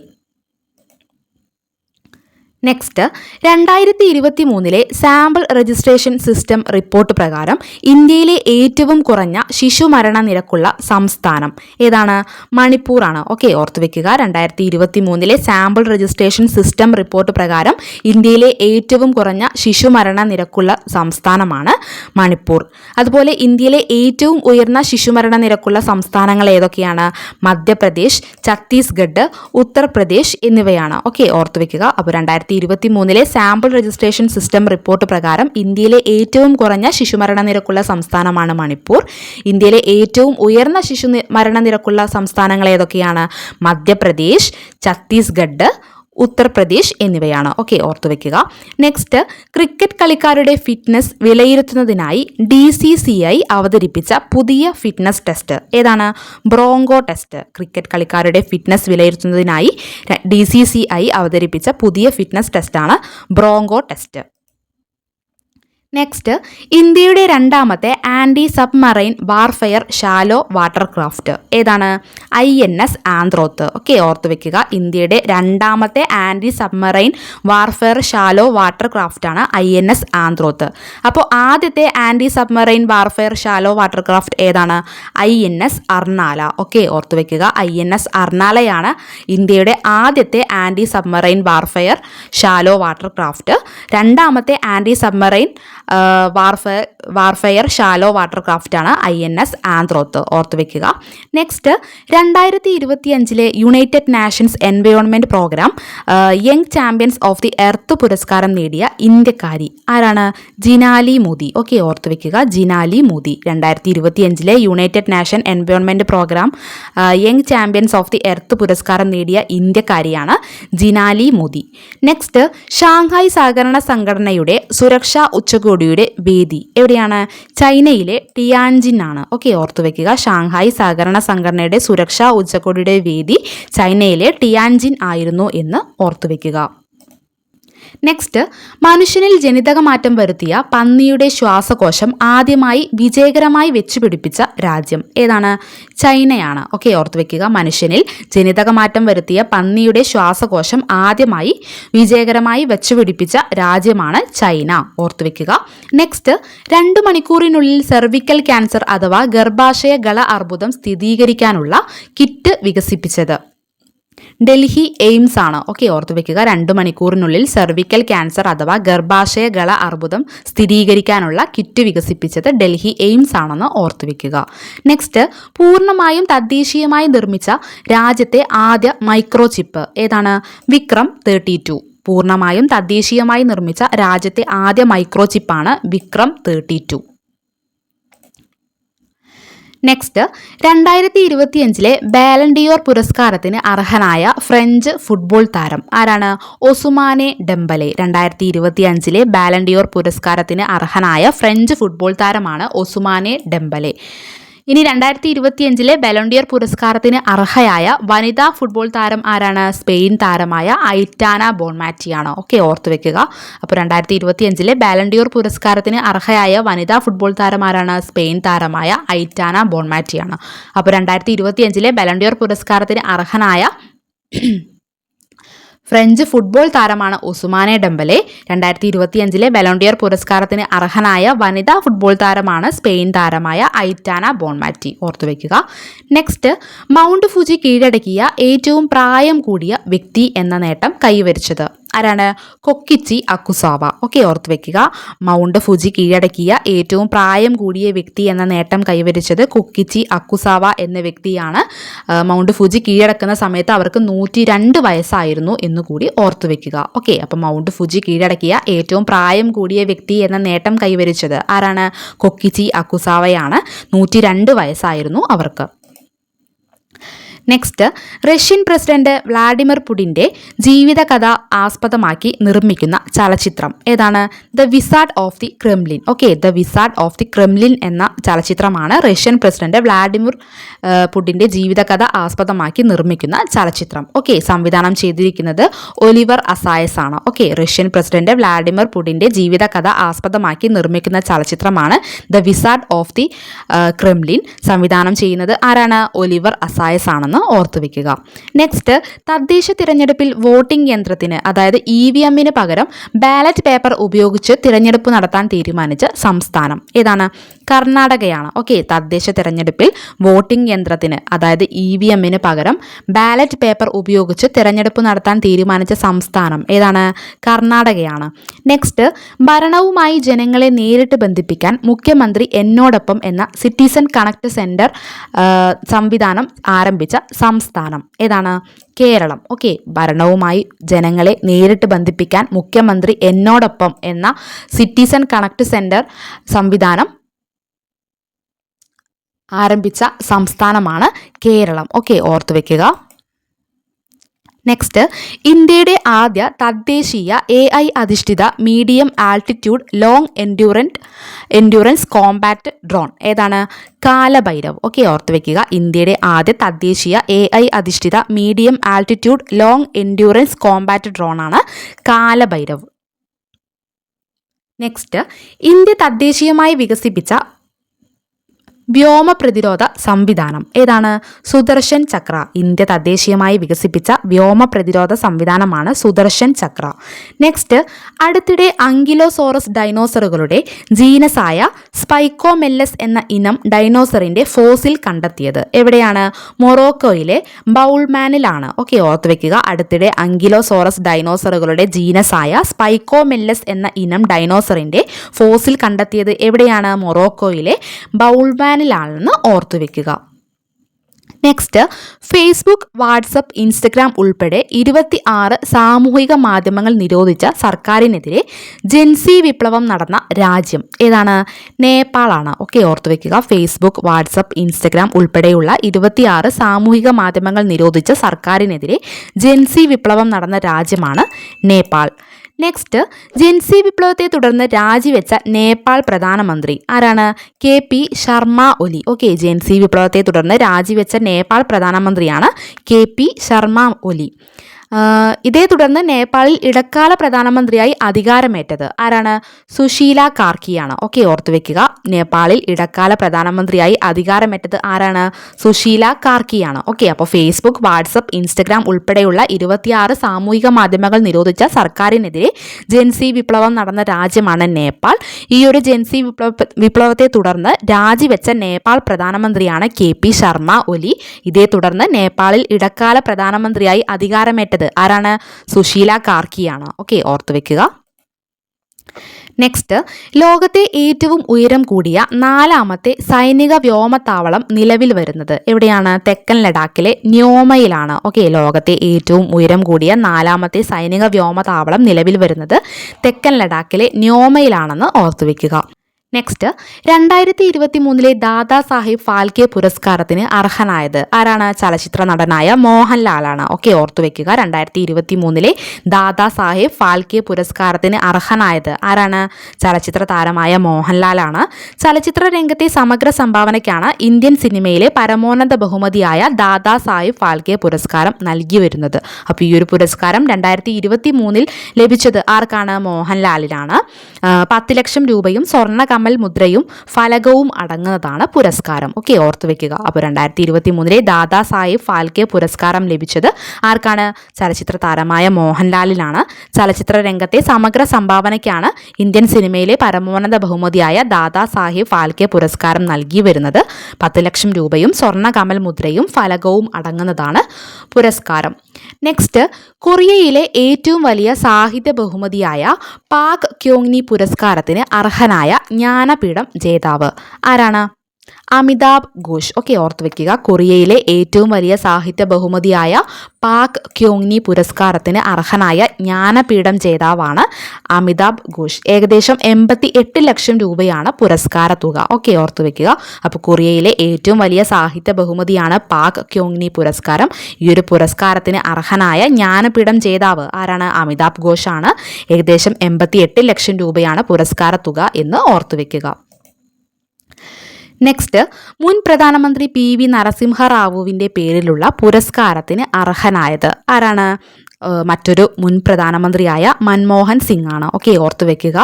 Next, 2023 sample registration system report പ്രകാരം ഇന്ത്യയിലെ ഏറ്റവും കുറഞ്ഞ ശിശുമരണ നിരക്കുള്ള സംസ്ഥാനം ഏതാണ്? മണിപ്പൂർ ആണ്. ഓക്കെ, ഓർത്തു വെക്കുക. 2023 സാമ്പിൾ രജിസ്ട്രേഷൻ സിസ്റ്റം റിപ്പോർട്ട് പ്രകാരം ഇന്ത്യയിലെ ഏറ്റവും കുറഞ്ഞ ശിശുമരണ നിരക്കുള്ള സംസ്ഥാനമാണ് മണിപ്പൂർ. അതുപോലെ ഇന്ത്യയിലെ ഏറ്റവും ഉയർന്ന ശിശുമരണ നിരക്കുള്ള സംസ്ഥാനങ്ങൾ ഏതൊക്കെയാണ്? മധ്യപ്രദേശ്, ഛത്തീസ്ഗഡ്, ഉത്തർപ്രദേശ് എന്നിവയാണ്. ഓക്കെ, ഓർത്തു വെക്കുക. അപ്പോൾ 2023 സാമ്പിൾ രജിസ്ട്രേഷൻ സിസ്റ്റം റിപ്പോർട്ട് പ്രകാരം ഇന്ത്യയിലെ ഏറ്റവും കുറഞ്ഞ ശിശുമരണ നിരക്കുള്ള സംസ്ഥാനമാണ് മണിപ്പൂർ. ഇന്ത്യയിലെ ഏറ്റവും ഉയർന്ന ശിശുമരണ നിരക്കുള്ള സംസ്ഥാനങ്ങൾ ഏതൊക്കെയാണ്? മധ്യപ്രദേശ്, ഛത്തീസ്ഗഡ്, ഉത്തർപ്രദേശ് എന്നിവയാണ്. ഓക്കെ, ഓർത്തു വെക്കുക. നെക്സ്റ്റ്, ക്രിക്കറ്റ് കളിക്കാരുടെ ഫിറ്റ്നസ് വിലയിരുത്തുന്നതിനായി DCCI അവതരിപ്പിച്ച പുതിയ ഫിറ്റ്നസ് ടെസ്റ്റ് ഏതാണ്? Broncho test. ക്രിക്കറ്റ് കളിക്കാരുടെ ഫിറ്റ്നസ് വിലയിരുത്തുന്നതിനായി DCCI അവതരിപ്പിച്ച പുതിയ ഫിറ്റ്നസ് ടെസ്റ്റാണ് ബ്രോങ്കോ ടെസ്റ്റ്. നെക്സ്റ്റ്, ഇന്ത്യയുടെ രണ്ടാമത്തെ anti submarine warfare shallow water craft ഏതാണ്? INS ആന്ത്രോത്ത്. ഓക്കെ, ഓർത്തു വെക്കുക. ഇന്ത്യയുടെ രണ്ടാമത്തെ anti submarine warfare shallow water ക്രാഫ്റ്റാണ് INS ആന്ത്രോത്ത്. അപ്പോൾ ആദ്യത്തെ anti submarine warfare shallow water craft ഏതാണ്? INS അർണാല. ഓക്കെ, ഓർത്തു വെക്കുക. INS അർണാലയാണ് ഇന്ത്യയുടെ ആദ്യത്തെ anti submarine warfare shallow water craft. രണ്ടാമത്തെ anti submarine warfare shallow water ക്രാഫ്റ്റാണ് INS ആന്ത്രോത്ത്. ഓർത്തു വെക്കുക. Next, 2025 United Nations Environment Programme Young Champions of the Earth പുരസ്കാരം നേടിയ ഇന്ത്യക്കാരി ആരാണ്? ജിനാലി മോദി. ഓക്കെ, ഓർത്തു വെക്കുക. Jinali Modi. 2025 United Nation Environment Programme Young Champions of the Earth പുരസ്കാരം നേടിയ ഇന്ത്യക്കാരിയാണ് ജിനാലി മോദി. നെക്സ്റ്റ്, ഷാങ്ഹായ് സഹകരണ സംഘടനയുടെ സുരക്ഷാ ഉച്ചകോടിയുടെ വേദി എവിടെയാണ്? ചൈനയിലെ ടിയാൻജിൻ ആണ്. ഓക്കെ, ഓർത്തു വെക്കുക. ഷാങ്ഹായ് സഹകരണ സംഘടനയുടെ സുരക്ഷാ ഉച്ചകോടിയുടെ വേദി ചൈനയിലെ ടിയാൻജിൻ ആയിരുന്നു എന്ന് ഓർത്തു വെക്കുക. നെക്സ്റ്റ്, മനുഷ്യനിൽ ജനിതകമാറ്റം വരുത്തിയ പന്നിയുടെ ശ്വാസകോശം ആദ്യമായി വിജയകരമായി വെച്ചുപിടിപ്പിച്ച രാജ്യം ഏതാണ്? ചൈനയാണ്. ഓക്കെ, ഓർത്തു വെക്കുക. മനുഷ്യനിൽ ജനിതകമാറ്റം വരുത്തിയ പന്നിയുടെ ശ്വാസകോശം ആദ്യമായി വിജയകരമായി വെച്ചുപിടിപ്പിച്ച രാജ്യമാണ് ചൈന. ഓർത്തു വെക്കുക. നെക്സ്റ്റ്, 2 മണിക്കൂറിനുള്ളിൽ സെർവിക്കൽ ക്യാൻസർ അഥവാ ഗർഭാശയ ഗള അർബുദം സ്ഥിരീകരിക്കാനുള്ള കിറ്റ് വികസിപ്പിച്ചത് ഡൽഹി എയിംസ് ആണ്. ഓക്കെ, ഓർത്തു വെക്കുക. 2 മണിക്കൂറിനുള്ളിൽ സെർവിക്കൽ ക്യാൻസർ അഥവാ ഗർഭാശയ ഗള അർബുദം സ്ഥിരീകരിക്കാനുള്ള കിറ്റ് വികസിപ്പിച്ചത് ഡൽഹി എയിംസ് ആണെന്ന് ഓർത്തു വെക്കുക. നെക്സ്റ്റ്, പൂർണ്ണമായും തദ്ദേശീയമായി നിർമ്മിച്ച രാജ്യത്തെ ആദ്യ മൈക്രോചിപ്പ് ഏതാണ്? വിക്രം 32. പൂർണ്ണമായും തദ്ദേശീയമായി നിർമ്മിച്ച രാജ്യത്തെ ആദ്യ മൈക്രോചിപ്പാണ് വിക്രം 32. നെക്സ്റ്റ്, 2025 ബാലൻഡിയോർ പുരസ്കാരത്തിന് അർഹനായ ഫ്രഞ്ച് ഫുട്ബോൾ താരം ആരാണ്? ഒസുമാനെ ഡെംബലെ. 2025 ബാലൻഡിയോർ പുരസ്കാരത്തിന് അർഹനായ ഫ്രഞ്ച് ഫുട്ബോൾ താരമാണ് ഒസുമാനെ ഡെംബലെ. ഇനി 2025 ബലോണ്ടിയർ പുരസ്കാരത്തിന് അർഹയായ വനിതാ ഫുട്ബോൾ താരം ആരാണ്? സ്പെയിൻ താരമായ ഐറ്റാന ബോൺമാറ്റിയാണ്. ഓക്കെ, ഓർത്തു വെക്കുക. അപ്പോൾ 2025 ബാലൻഡിയോർ പുരസ്കാരത്തിന് അർഹയായ വനിതാ ഫുട്ബോൾ താരം ആരാണ്? സ്പെയിൻ താരമായ ഐറ്റാന ബോൺമാറ്റിയാണ്. അപ്പോൾ 2025 ബലൻഡിയോർ പുരസ്കാരത്തിന് അർഹനായ ഫ്രഞ്ച് ഫുട്ബോൾ താരമാണ് ഒസുമാനെ ഡെംബലെ. 2025 ബലോണ്ടിയർ പുരസ്കാരത്തിന് അർഹനായ വനിതാ ഫുട്ബോൾ താരമാണ് സ്പെയിൻ താരമായ ഐറ്റാന ബോൺമാറ്റി. ഓർത്തുവെക്കുക. നെക്സ്റ്റ്, മൗണ്ട് ഫുജി കീഴടക്കിയ ഏറ്റവും പ്രായം കൂടിയ വ്യക്തി എന്ന നേട്ടം കൈവരിച്ചത് ആരാണ്? കൊക്കിച്ചി അക്കുസാവ. ഓക്കെ, ഓർത്ത് വെക്കുക. മൗണ്ട് ഫുജി കീഴടക്കിയ ഏറ്റവും പ്രായം കൂടിയ വ്യക്തി എന്ന നേട്ടം കൈവരിച്ചത് കൊക്കിച്ചി അക്കുസാവ എന്ന വ്യക്തിയാണ്. മൗണ്ട് ഫുജി കീഴടക്കുന്ന സമയത്ത് അവർക്ക് 102 വയസ്സായിരുന്നു എന്നുകൂടി ഓർത്തു വെക്കുക. ഓക്കെ, അപ്പം മൗണ്ട് ഫുജി കീഴടക്കിയ ഏറ്റവും പ്രായം കൂടിയ വ്യക്തി എന്ന നേട്ടം കൈവരിച്ചത് ആരാണ്? കൊക്കിച്ചി അക്കുസാവയാണ്. 102 വയസ്സായിരുന്നു അവർക്ക്. നെക്സ്റ്റ്, റഷ്യൻ പ്രസിഡന്റ് വ്ളാഡിമിർ പുടിൻ്റെ ജീവിതകഥ ആസ്പദമാക്കി നിർമ്മിക്കുന്ന ചലച്ചിത്രം ഏതാണ്? The wizard of the Kremlin. Okay, the wizard of the Kremlin എന്ന ചലച്ചിത്രമാണ് റഷ്യൻ പ്രസിഡന്റ് വ്ളാഡിമിർ പുടിൻ്റെ ജീവിതകഥ ആസ്പദമാക്കി നിർമ്മിക്കുന്ന ചലച്ചിത്രം. ഓക്കെ, സംവിധാനം ചെയ്തിരിക്കുന്നത് ഒലിവർ അസായസ് ആണ്. ഓക്കെ, റഷ്യൻ പ്രസിഡന്റ് വ്ളാഡിമിർ പുടിൻ്റെ ജീവിതകഥ ആസ്പദമാക്കി നിർമ്മിക്കുന്ന ചലച്ചിത്രമാണ് the wizard of the Kremlin. സംവിധാനം ചെയ്യുന്നത് ആരാണ്? ഒലിവർ അസായസ് ആണെന്ന് ഓർത്തു വെക്കുക. നെക്സ്റ്റ്, തദ്ദേശ തിരഞ്ഞെടുപ്പിൽ വോട്ടിംഗ് യന്ത്രത്തിന് അതായത് EVM പകരം ബാലറ്റ് പേപ്പർ ഉപയോഗിച്ച് തിരഞ്ഞെടുപ്പ് നടത്താൻ തീരുമാനിച്ച സംസ്ഥാനം ഏതാണ്? കർണാടകയാണ്. ഓക്കെ, തദ്ദേശ തിരഞ്ഞെടുപ്പിൽ വോട്ടിംഗ് യന്ത്രത്തിന് അതായത് EVM പകരം ബാലറ്റ് പേപ്പർ ഉപയോഗിച്ച് തിരഞ്ഞെടുപ്പ് നടത്താൻ തീരുമാനിച്ച സംസ്ഥാനം ഏതാണ്? കർണാടകയാണ്. നെക്സ്റ്റ്, ഭരണവുമായി ജനങ്ങളെ നേരിട്ട് ബന്ധിപ്പിക്കാൻ മുഖ്യമന്ത്രി എന്നോടൊപ്പം എന്ന സിറ്റിസൺ കണക്ട് സെന്റർ സംവിധാനം ആരംഭിച്ച സംസ്ഥാനം ഏതാണ്? കേരളം. ഓക്കെ, ഭരണവുമായി ജനങ്ങളെ നേരിട്ട് ബന്ധിപ്പിക്കാൻ മുഖ്യമന്ത്രി എന്നോടൊപ്പം എന്ന സിറ്റിസൺ കണക്ട് സെന്റർ സംവിധാനം ആരംഭിച്ച സംസ്ഥാനമാണ് കേരളം. ഓക്കെ, ഓർത്തു വെക്കുക. നെക്സ്റ്റ്, ഇന്ത്യയുടെ ആദ്യ തദ്ദേശീയ AI അധിഷ്ഠിത medium altitude long endurance Kombat drone ഏതാണ്? കാലഭൈരവ്. ഓക്കെ, ഓർത്ത് വെക്കുക. ഇന്ത്യയുടെ ആദ്യ തദ്ദേശീയ AI അധിഷ്ഠിത medium altitude long endurance Kombat drone ആണ് കാലഭൈരവ്. നെക്സ്റ്റ്, ഇന്ത്യ തദ്ദേശീയമായി വികസിപ്പിച്ച വ്യോമ പ്രതിരോധ സംവിധാനം ഏതാണ്? സുദർശൻ ചക്ര. ഇന്ത്യ തദ്ദേശീയമായി വികസിപ്പിച്ച വ്യോമ പ്രതിരോധ സംവിധാനമാണ് സുദർശൻ ചക്ര. നെക്സ്റ്റ്, അടുത്തിടെ അങ്കിലോസോറസ് ഡൈനോസറുകളുടെ ജീനസായ സ്പൈക്കോമെല്ലസ് എന്ന ഇനം ഡൈനോസറിന്റെ ഫോസിൽ കണ്ടെത്തിയത് എവിടെയാണ്? മൊറോക്കോയിലെ ബൗൾമാനിലാണ്. ഓക്കെ, ഓർത്ത് വെക്കുക. അടുത്തിടെ അങ്കിലോസോറസ് ഡൈനോസറുകളുടെ ജീനസായ സ്പൈക്കോമെല്ലസ് എന്ന ഇനം ഡൈനോസറിന്റെ ഫോസിൽ കണ്ടെത്തിയത് എവിടെയാണ്? മൊറോക്കോയിലെ ബൗൾമാൻ ാണെന്ന് ഓർത്തു വെക്കുക. നെക്സ്റ്റ്, ഫേസ്ബുക്ക്, വാട്സപ്പ്, ഇൻസ്റ്റഗ്രാം ഉൾപ്പെടെ 26 സാമൂഹിക മാധ്യമങ്ങൾ നിരോധിച്ച സർക്കാരിനെതിരെ ജെൻസി വിപ്ലവം നടന്ന രാജ്യം ഏതാണ്? നേപ്പാളാണ്. ഓക്കെ, ഓർത്തു വെക്കുക. ഫേസ്ബുക്ക്, വാട്സപ്പ്, ഇൻസ്റ്റഗ്രാം ഉൾപ്പെടെയുള്ള 26 സാമൂഹിക മാധ്യമങ്ങൾ നിരോധിച്ച സർക്കാരിനെതിരെ ജെൻസി വിപ്ലവം നടന്ന രാജ്യമാണ് നേപ്പാൾ. നെക്സ്റ്റ്, ജെൻസി വിപ്ലവത്തെ തുടർന്ന് രാജിവെച്ച നേപ്പാൾ പ്രധാനമന്ത്രി ആരാണ്? KP ശർമ്മ ഒലി. ഓക്കെ, ജെൻസി വിപ്ലവത്തെ തുടർന്ന് രാജിവെച്ച നേപ്പാൾ പ്രധാനമന്ത്രിയാണ് KP ശർമ്മ ഒലി. ഇതേ തുടർന്ന് നേപ്പാളിൽ ഇടക്കാല പ്രധാനമന്ത്രിയായി അധികാരമേറ്റത് ആരാണ്? സുശീല കാർക്കിയാണ്. ഓക്കെ, ഓർത്തു വെക്കുക. നേപ്പാളിൽ ഇടക്കാല പ്രധാനമന്ത്രിയായി അധികാരമേറ്റത് ആരാണ്? സുശീല കാർക്കിയാണ്. ഓക്കെ, അപ്പോൾ ഫേസ്ബുക്ക്, വാട്സപ്പ്, ഇൻസ്റ്റഗ്രാം ഉൾപ്പെടെയുള്ള 26 സാമൂഹിക മാധ്യമങ്ങൾ നിരോധിച്ച സർക്കാരിനെതിരെ ജൻസി വിപ്ലവം നടന്ന രാജ്യമാണ് നേപ്പാൾ. ഈ ഒരു ജൻസി വിപ്ലവത്തെ തുടർന്ന് രാജിവെച്ച നേപ്പാൾ പ്രധാനമന്ത്രിയാണ് KP ശർമ്മ ഒലി. ഇതേ തുടർന്ന് നേപ്പാളിൽ ഇടക്കാല പ്രധാനമന്ത്രിയായി അധികാരമേറ്റത് ആരാണ്? സുശീല കാർക്കിയാണ്. ഓക്കെ, ഓർത്തു വെക്കുക. നെക്സ്റ്റ്, ലോകത്തെ ഏറ്റവും ഉയരം കൂടിയ 4ാമത്തെ സൈനിക വ്യോമത്താവളം നിലവിൽ വരുന്നത് എവിടെയാണ്? തെക്കൻ ലഡാക്കിലെ ന്യോമയിലാണ്. ഓക്കെ, ലോകത്തെ ഏറ്റവും ഉയരം കൂടിയ 4ാമത്തെ സൈനിക വ്യോമത്താവളം നിലവിൽ വരുന്നത് തെക്കൻ ലഡാക്കിലെ ന്യോമയിലാണെന്ന് ഓർത്തുവെക്കുക. നെക്സ്റ്റ്, 2023 ദാദാ സാഹിബ് ഫാൽക്കെ പുരസ്കാരത്തിന് അർഹനായത് ആരാണ്? ചലച്ചിത്ര നടനായ മോഹൻലാലാണ്. ഓക്കെ, ഓർത്തുവെക്കുക. 2023 ദാദാ സാഹിബ് ഫാൽക്കെ പുരസ്കാരത്തിന് അർഹനായത് ആരാണ്? ചലച്ചിത്ര താരമായ മോഹൻലാലാണ്. ചലച്ചിത്ര രംഗത്തെ സമഗ്ര സംഭാവനയ്ക്കാണ് ഇന്ത്യൻ സിനിമയിലെ പരമോന്നത ബഹുമതിയായ ദാദാ സാഹിബ് ഫാൽക്കെ പുരസ്കാരം നൽകി വരുന്നത്. അപ്പോൾ ഈ ഒരു പുരസ്കാരം 2023 ലഭിച്ചത് ആർക്കാണ്? മോഹൻലാലിനാണ്. 10 ലക്ഷം രൂപയും സ്വർണ്ണ കമൽ മുദ്രയും ഫലകവും അടങ്ങുന്നതാണ് പുരസ്കാരം. ഓക്കെ, ഓർത്തുവെക്കുക. അപ്പോൾ 2023 ദാദാ സാഹിബ് ഫാൽക്കെ പുരസ്കാരം ലഭിച്ചത് ആർക്കാണ്? ചലച്ചിത്ര താരമായ മോഹൻലാലിനാണ്. ചലച്ചിത്ര രംഗത്തെ സമഗ്ര സംഭാവനയ്ക്കാണ് ഇന്ത്യൻ സിനിമയിലെ പരമോന്നത ബഹുമതിയായ ദാദാ സാഹിബ് ഫാൽക്കെ പുരസ്കാരം നൽകി വരുന്നത്. 10 ലക്ഷം രൂപയും സ്വർണ്ണ കമൽ മുദ്രയും ഫലകവും അടങ്ങുന്നതാണ് പുരസ്കാരം. നെക്സ്റ്റ്, കൊറിയയിലെ ഏറ്റവും വലിയ സാഹിത്യ ബഹുമതിയായ പാക് ക്യോങ്നി പുരസ്കാരത്തിന് അർഹനായ ജ്ഞാനപീഠം ജേതാവ് ആരാണ്? അമിതാഭ് ഘോഷ്. ഓക്കെ, ഓർത്തു വെക്കുക. കൊറിയയിലെ ഏറ്റവും വലിയ സാഹിത്യ ബഹുമതിയായ പാക് ക്യോങ്നി പുരസ്കാരത്തിന് അർഹനായ ജ്ഞാനപീഠം ജേതാവാണ് അമിതാഭ് ഘോഷ്. ഏകദേശം 88 ലക്ഷം രൂപയാണ് പുരസ്കാര തുക. ഓക്കെ, ഓർത്തു വെക്കുക. അപ്പോൾ കൊറിയയിലെ ഏറ്റവും വലിയ സാഹിത്യ ബഹുമതിയാണ് പാക് ക്യോങ്നി പുരസ്കാരം. ഈ ഒരു പുരസ്കാരത്തിന് അർഹനായ ജ്ഞാനപീഠം ജേതാവ് ആരാണ്? അമിതാഭ് ഘോഷ് ആണ്. ഏകദേശം 88 ലക്ഷം രൂപയാണ് പുരസ്കാര തുക എന്ന് ഓർത്തു വെക്കുക. നെക്സ്റ്റ്, മുൻ പ്രധാനമന്ത്രി PV നരസിംഹറാവുവിൻ്റെ പേരിലുള്ള പുരസ്കാരത്തിന് അർഹനായത് ആരാണ്? മറ്റൊരു മുൻ പ്രധാനമന്ത്രിയായ മൻമോഹൻ സിംഗ് ആണ്. ഓക്കെ, ഓർത്തു വെക്കുക.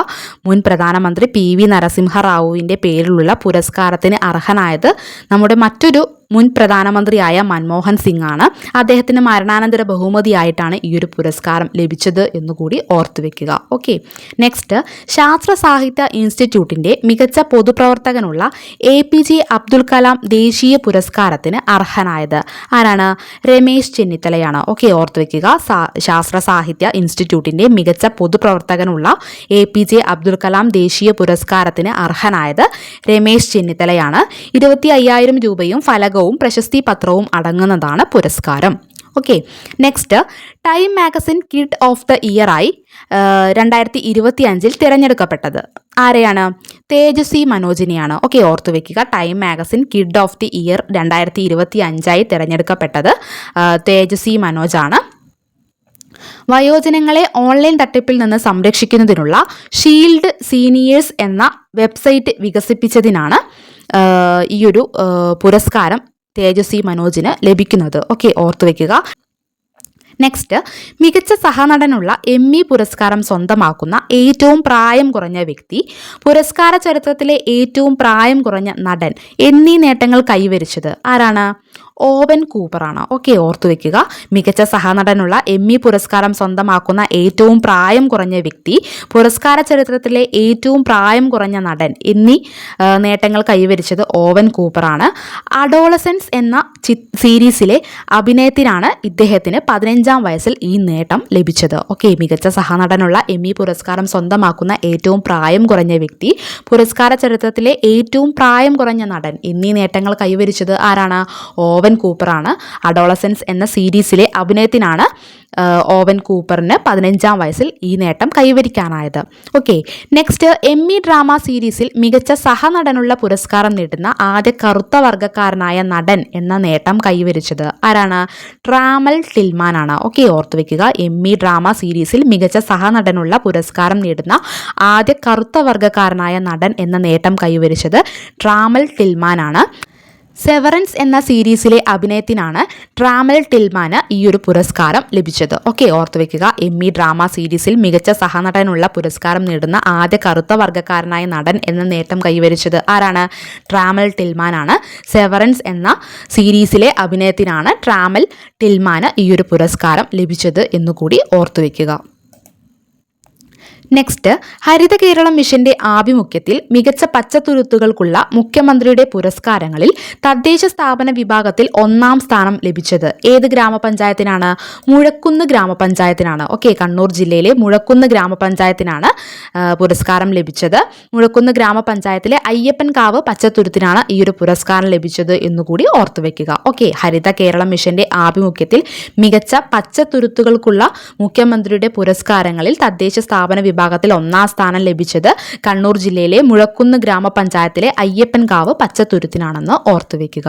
മുൻ പ്രധാനമന്ത്രി PV നരസിംഹറാവുവിൻ്റെ പേരിലുള്ള പുരസ്കാരത്തിന് അർഹനായത് നമ്മുടെ മറ്റൊരു മുൻ പ്രധാനമന്ത്രിയായ മൻമോഹൻ സിംഗ് ആണ്. അദ്ദേഹത്തിന് മരണാനന്തര ബഹുമതിയായിട്ടാണ് ഈ ഒരു പുരസ്കാരം ലഭിച്ചത് എന്നുകൂടി ഓർത്തു വെക്കുക. ഓക്കെ, നെക്സ്റ്റ്, ശാസ്ത്ര സാഹിത്യ ഇൻസ്റ്റിറ്റ്യൂട്ടിൻ്റെ മികച്ച പൊതുപ്രവർത്തകനുള്ള APJ അബ്ദുൽ കലാം ദേശീയ പുരസ്കാരത്തിന് അർഹനായത് ആരാണ്? രമേശ് ചെന്നിത്തലയാണ്. ഓക്കെ, ഓർത്തു വെക്കുക. ശാസ്ത്ര സാഹിത്യ ഇൻസ്റ്റിറ്റ്യൂട്ടിൻ്റെ മികച്ച പൊതുപ്രവർത്തകനുള്ള APJ അബ്ദുൽ കലാം ദേശീയ പുരസ്കാരത്തിന് അർഹനായത് രമേശ് ചെന്നിത്തലയാണ്. 25,000 രൂപയും ഫലകവും പ്രശസ്തി പത്രവും അടങ്ങുന്നതാണ് പുരസ്കാരം. Okay, next, Time magazine kid of the ഇയറായി 2025 തിരഞ്ഞെടുക്കപ്പെട്ടത് ആരെയാണ്? തേജസ്വി മനോജിനെയാണ്. ഓക്കെ, ഓർത്തു വെക്കുക. Time magazine kid of the year 2025 തിരഞ്ഞെടുക്കപ്പെട്ടത് തേജസ്വി മനോജാണ്. വയോജനങ്ങളെ ഓൺലൈൻ തട്ടിപ്പിൽ നിന്ന് സംരക്ഷിക്കുന്നതിനുള്ള ഷീൽഡ് സീനിയേഴ്സ് എന്ന വെബ്സൈറ്റ് വികസിപ്പിച്ചതിനാണ് ഈ ഒരു പുരസ്കാരം തേജസ്വി മനോജിന് ലഭിക്കുന്നത്. ഓക്കെ, ഓർത്തു വെക്കുക. നെക്സ്റ്റ്, മികച്ച സഹനടനുള്ള എമ്മി പുരസ്കാരം സ്വന്തമാക്കുന്ന ഏറ്റവും പ്രായം കുറഞ്ഞ വ്യക്തി, പുരസ്കാര ചരിത്രത്തിലെ ഏറ്റവും പ്രായം കുറഞ്ഞ നടൻ എന്നീ നേട്ടങ്ങൾ കൈവരിച്ചത് ആരാണ്? ഓവൻ കൂപ്പറാണ്. ഓക്കെ, ഓർത്തു വെക്കുക. മികച്ച സഹനടനുള്ള എമ്മി പുരസ്കാരം സ്വന്തമാക്കുന്ന ഏറ്റവും പ്രായം കുറഞ്ഞ വ്യക്തി, പുരസ്കാര ചരിത്രത്തിലെ ഏറ്റവും പ്രായം കുറഞ്ഞ നടൻ എന്നീ നേട്ടങ്ങൾ കൈവരിച്ചത് ഓവൻ കൂപ്പറാണ്. അഡോളസൻസ് എന്ന സീരീസിലെ അഭിനയത്തിനാണ് ഇദ്ദേഹത്തിന് 15-ാം വയസ്സിൽ ഈ നേട്ടം ലഭിച്ചത്. ഓക്കെ, മികച്ച സഹനടനുള്ള എമ്മി പുരസ്കാരം സ്വന്തമാക്കുന്ന ഏറ്റവും പ്രായം കുറഞ്ഞ വ്യക്തി, പുരസ്കാര ചരിത്രത്തിലെ ഏറ്റവും പ്രായം കുറഞ്ഞ നടൻ എന്നീ നേട്ടങ്ങൾ കൈവരിച്ചത് ആരാണ്? ഓവൻ കൂപ്പറാണ്. അഡോളസൻസ് എന്ന സീരീസിലെ അഭിനയത്തിനാണ് ഓവൻ കൂപ്പറിന് 15-ാം വയസ്സിൽ ഈ നേട്ടം കൈവരിക്കാനായത്. ഓക്കെ, നെക്സ്റ്റ്, എമ്മി ഡ്രാമ സീരീസിൽ മികച്ച സഹനടനുള്ള പുരസ്കാരം നേടുന്ന ആദ്യ കറുത്ത വർഗ്ഗക്കാരനായ നടൻ എന്ന നേട്ടം കൈവരിച്ചത് ആരാണ്? ട്രാമൽ ടിൽമാൻ ആണ്. ഓക്കെ, ഓർത്തു വെക്കുക. എമ്മി ഡ്രാമ സീരീസിൽ മികച്ച സഹനടനുള്ള പുരസ്കാരം നേടുന്ന ആദ്യ കറുത്ത വർഗ്ഗക്കാരനായ നടൻ എന്ന നേട്ടം കൈവരിച്ചത് ട്രാമൽ ടിൽമാൻ ആണ്. സെവറൻസ് എന്ന സീരീസിലെ അഭിനയത്തിനാണ് ട്രാമൽ ടിൽമാന് ഈ ഒരു പുരസ്കാരം ലഭിച്ചത്. ഓക്കെ, ഓർത്തു വെക്കുക. എമ്മി ഡ്രാമ സീരീസിൽ മികച്ച സഹനടനുള്ള പുരസ്കാരം നേടുന്ന ആദ്യ കറുത്ത വർഗ്ഗക്കാരനായ നടൻ എന്ന നേട്ടം കൈവരിച്ചത് ആരാണ്? ട്രാമൽ ടിൽമാൻ ആണ്. സെവറൻസ് എന്ന സീരീസിലെ അഭിനയത്തിനാണ് ട്രാമൽ ടിൽമാന് ഈ ഒരു പുരസ്കാരം ലഭിച്ചത് എന്നുകൂടി ഓർത്തു വെക്കുക. നെക്സ്റ്റ്, ഹരിത കേരളം മിഷന്റെ ആഭിമുഖ്യത്തിൽ മികച്ച പച്ചത്തുരുത്തുകൾക്കുള്ള മുഖ്യമന്ത്രിയുടെ പുരസ്കാരങ്ങളിൽ തദ്ദേശ സ്ഥാപന വിഭാഗത്തിൽ 1-ാം സ്ഥാനം ലഭിച്ചത് ഏത് ഗ്രാമപഞ്ചായത്തിനാണ്? മുഴക്കുന്ന് ഗ്രാമപഞ്ചായത്തിനാണ്. ഓക്കെ, കണ്ണൂർ ജില്ലയിലെ മുഴക്കുന്ന് ഗ്രാമപഞ്ചായത്തിനാണ് പുരസ്കാരം ലഭിച്ചത്. മുഴക്കുന്ന് ഗ്രാമപഞ്ചായത്തിലെ അയ്യപ്പൻകാവ് പച്ചത്തുരുത്തിനാണ് ഈ ഒരു പുരസ്കാരം ലഭിച്ചത് എന്നുകൂടി ഓർത്തു വെക്കുക. ഓക്കെ, ഹരിത കേരളം മിഷന്റെ ആഭിമുഖ്യത്തിൽ മികച്ച പച്ചത്തുരുത്തുകൾക്കുള്ള മുഖ്യമന്ത്രിയുടെ പുരസ്കാരങ്ങളിൽ തദ്ദേശ സ്ഥാപന വിഭാഗത്തിൽ 1-ാം സ്ഥാനം ലഭിച്ചത് കണ്ണൂർ ജില്ലയിലെ മുഴക്കുന്ന് ഗ്രാമപഞ്ചായത്തിലെ അയ്യപ്പൻകാവ് പച്ചത്തുരുത്തിനാണെന്ന് ഓർത്തുവെക്കുക.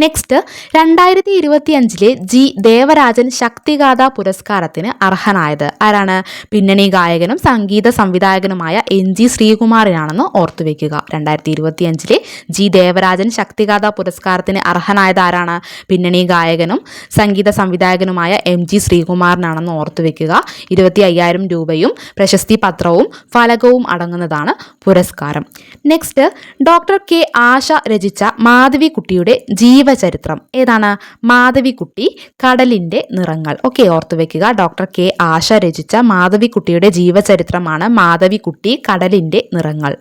നെക്സ്റ്റ്, 2025 ജി ദേവരാജൻ ശക്തിഗാഥ പുരസ്കാരത്തിന് അർഹനായത് ആരാണ്? പിന്നണി ഗായകനും സംഗീത സംവിധായകനുമായ NG ശ്രീകുമാറിനാണെന്ന് ഓർത്തുവെക്കുക. 2025 ജി ദേവരാജൻ ശക്തിഗാഥ പുരസ്കാരത്തിന് അർഹനായത് ആരാണ്? പിന്നണി ഗായകനും സംഗീത സംവിധായകനുമായ MG ശ്രീകുമാറിനാണെന്ന് ഓർത്തുവെക്കുക. 25,000 രൂപയും പ്രശസ്തി പത്രവും ഫലകവും അടങ്ങുന്നതാണ് പുരസ്കാരം. നെക്സ്റ്റ്, ഡോക്ടർ കെ ആശ രചിച്ച മാധവിക്കുട്ടിയുടെ ജീവചരിത്രം ഏതാണ്? മാധവിക്കുട്ടി കടലിന്റെ നിറങ്ങൾ. ഓക്കെ, ഓർത്തുവെക്കുക. ഡോക്ടർ കെ ആശ രചിച്ച മാധവിക്കുട്ടിയുടെ ജീവചരിത്രമാണ് മാധവിക്കുട്ടി കടലിന്റെ നിറങ്ങൾ.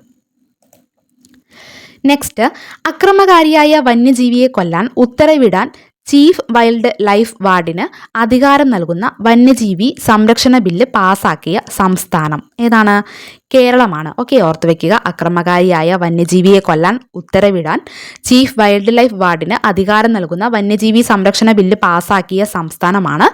നെക്സ്റ്റ്, അക്രമകാരിയായ വന്യജീവിയെ കൊല്ലാൻ ഉത്തരവിടാൻ ചീഫ് വൈൽഡ് ലൈഫ് വാർഡിന് അധികാരം നൽകുന്ന വന്യജീവി സംരക്ഷണ ബില്ല് പാസാക്കിയ സംസ്ഥാനം ഏതാണ്? കേരളമാണ്. ഓക്കെ, ഓർത്തു വെക്കുക. അക്രമകാരിയായ വന്യജീവിയെ കൊല്ലാൻ ഉത്തരവിടാൻ ചീഫ് വൈൽഡ് ലൈഫ് വാർഡിന് അധികാരം നൽകുന്ന വന്യജീവി സംരക്ഷണ ബില്ല് പാസാക്കിയ സംസ്ഥാനമാണ്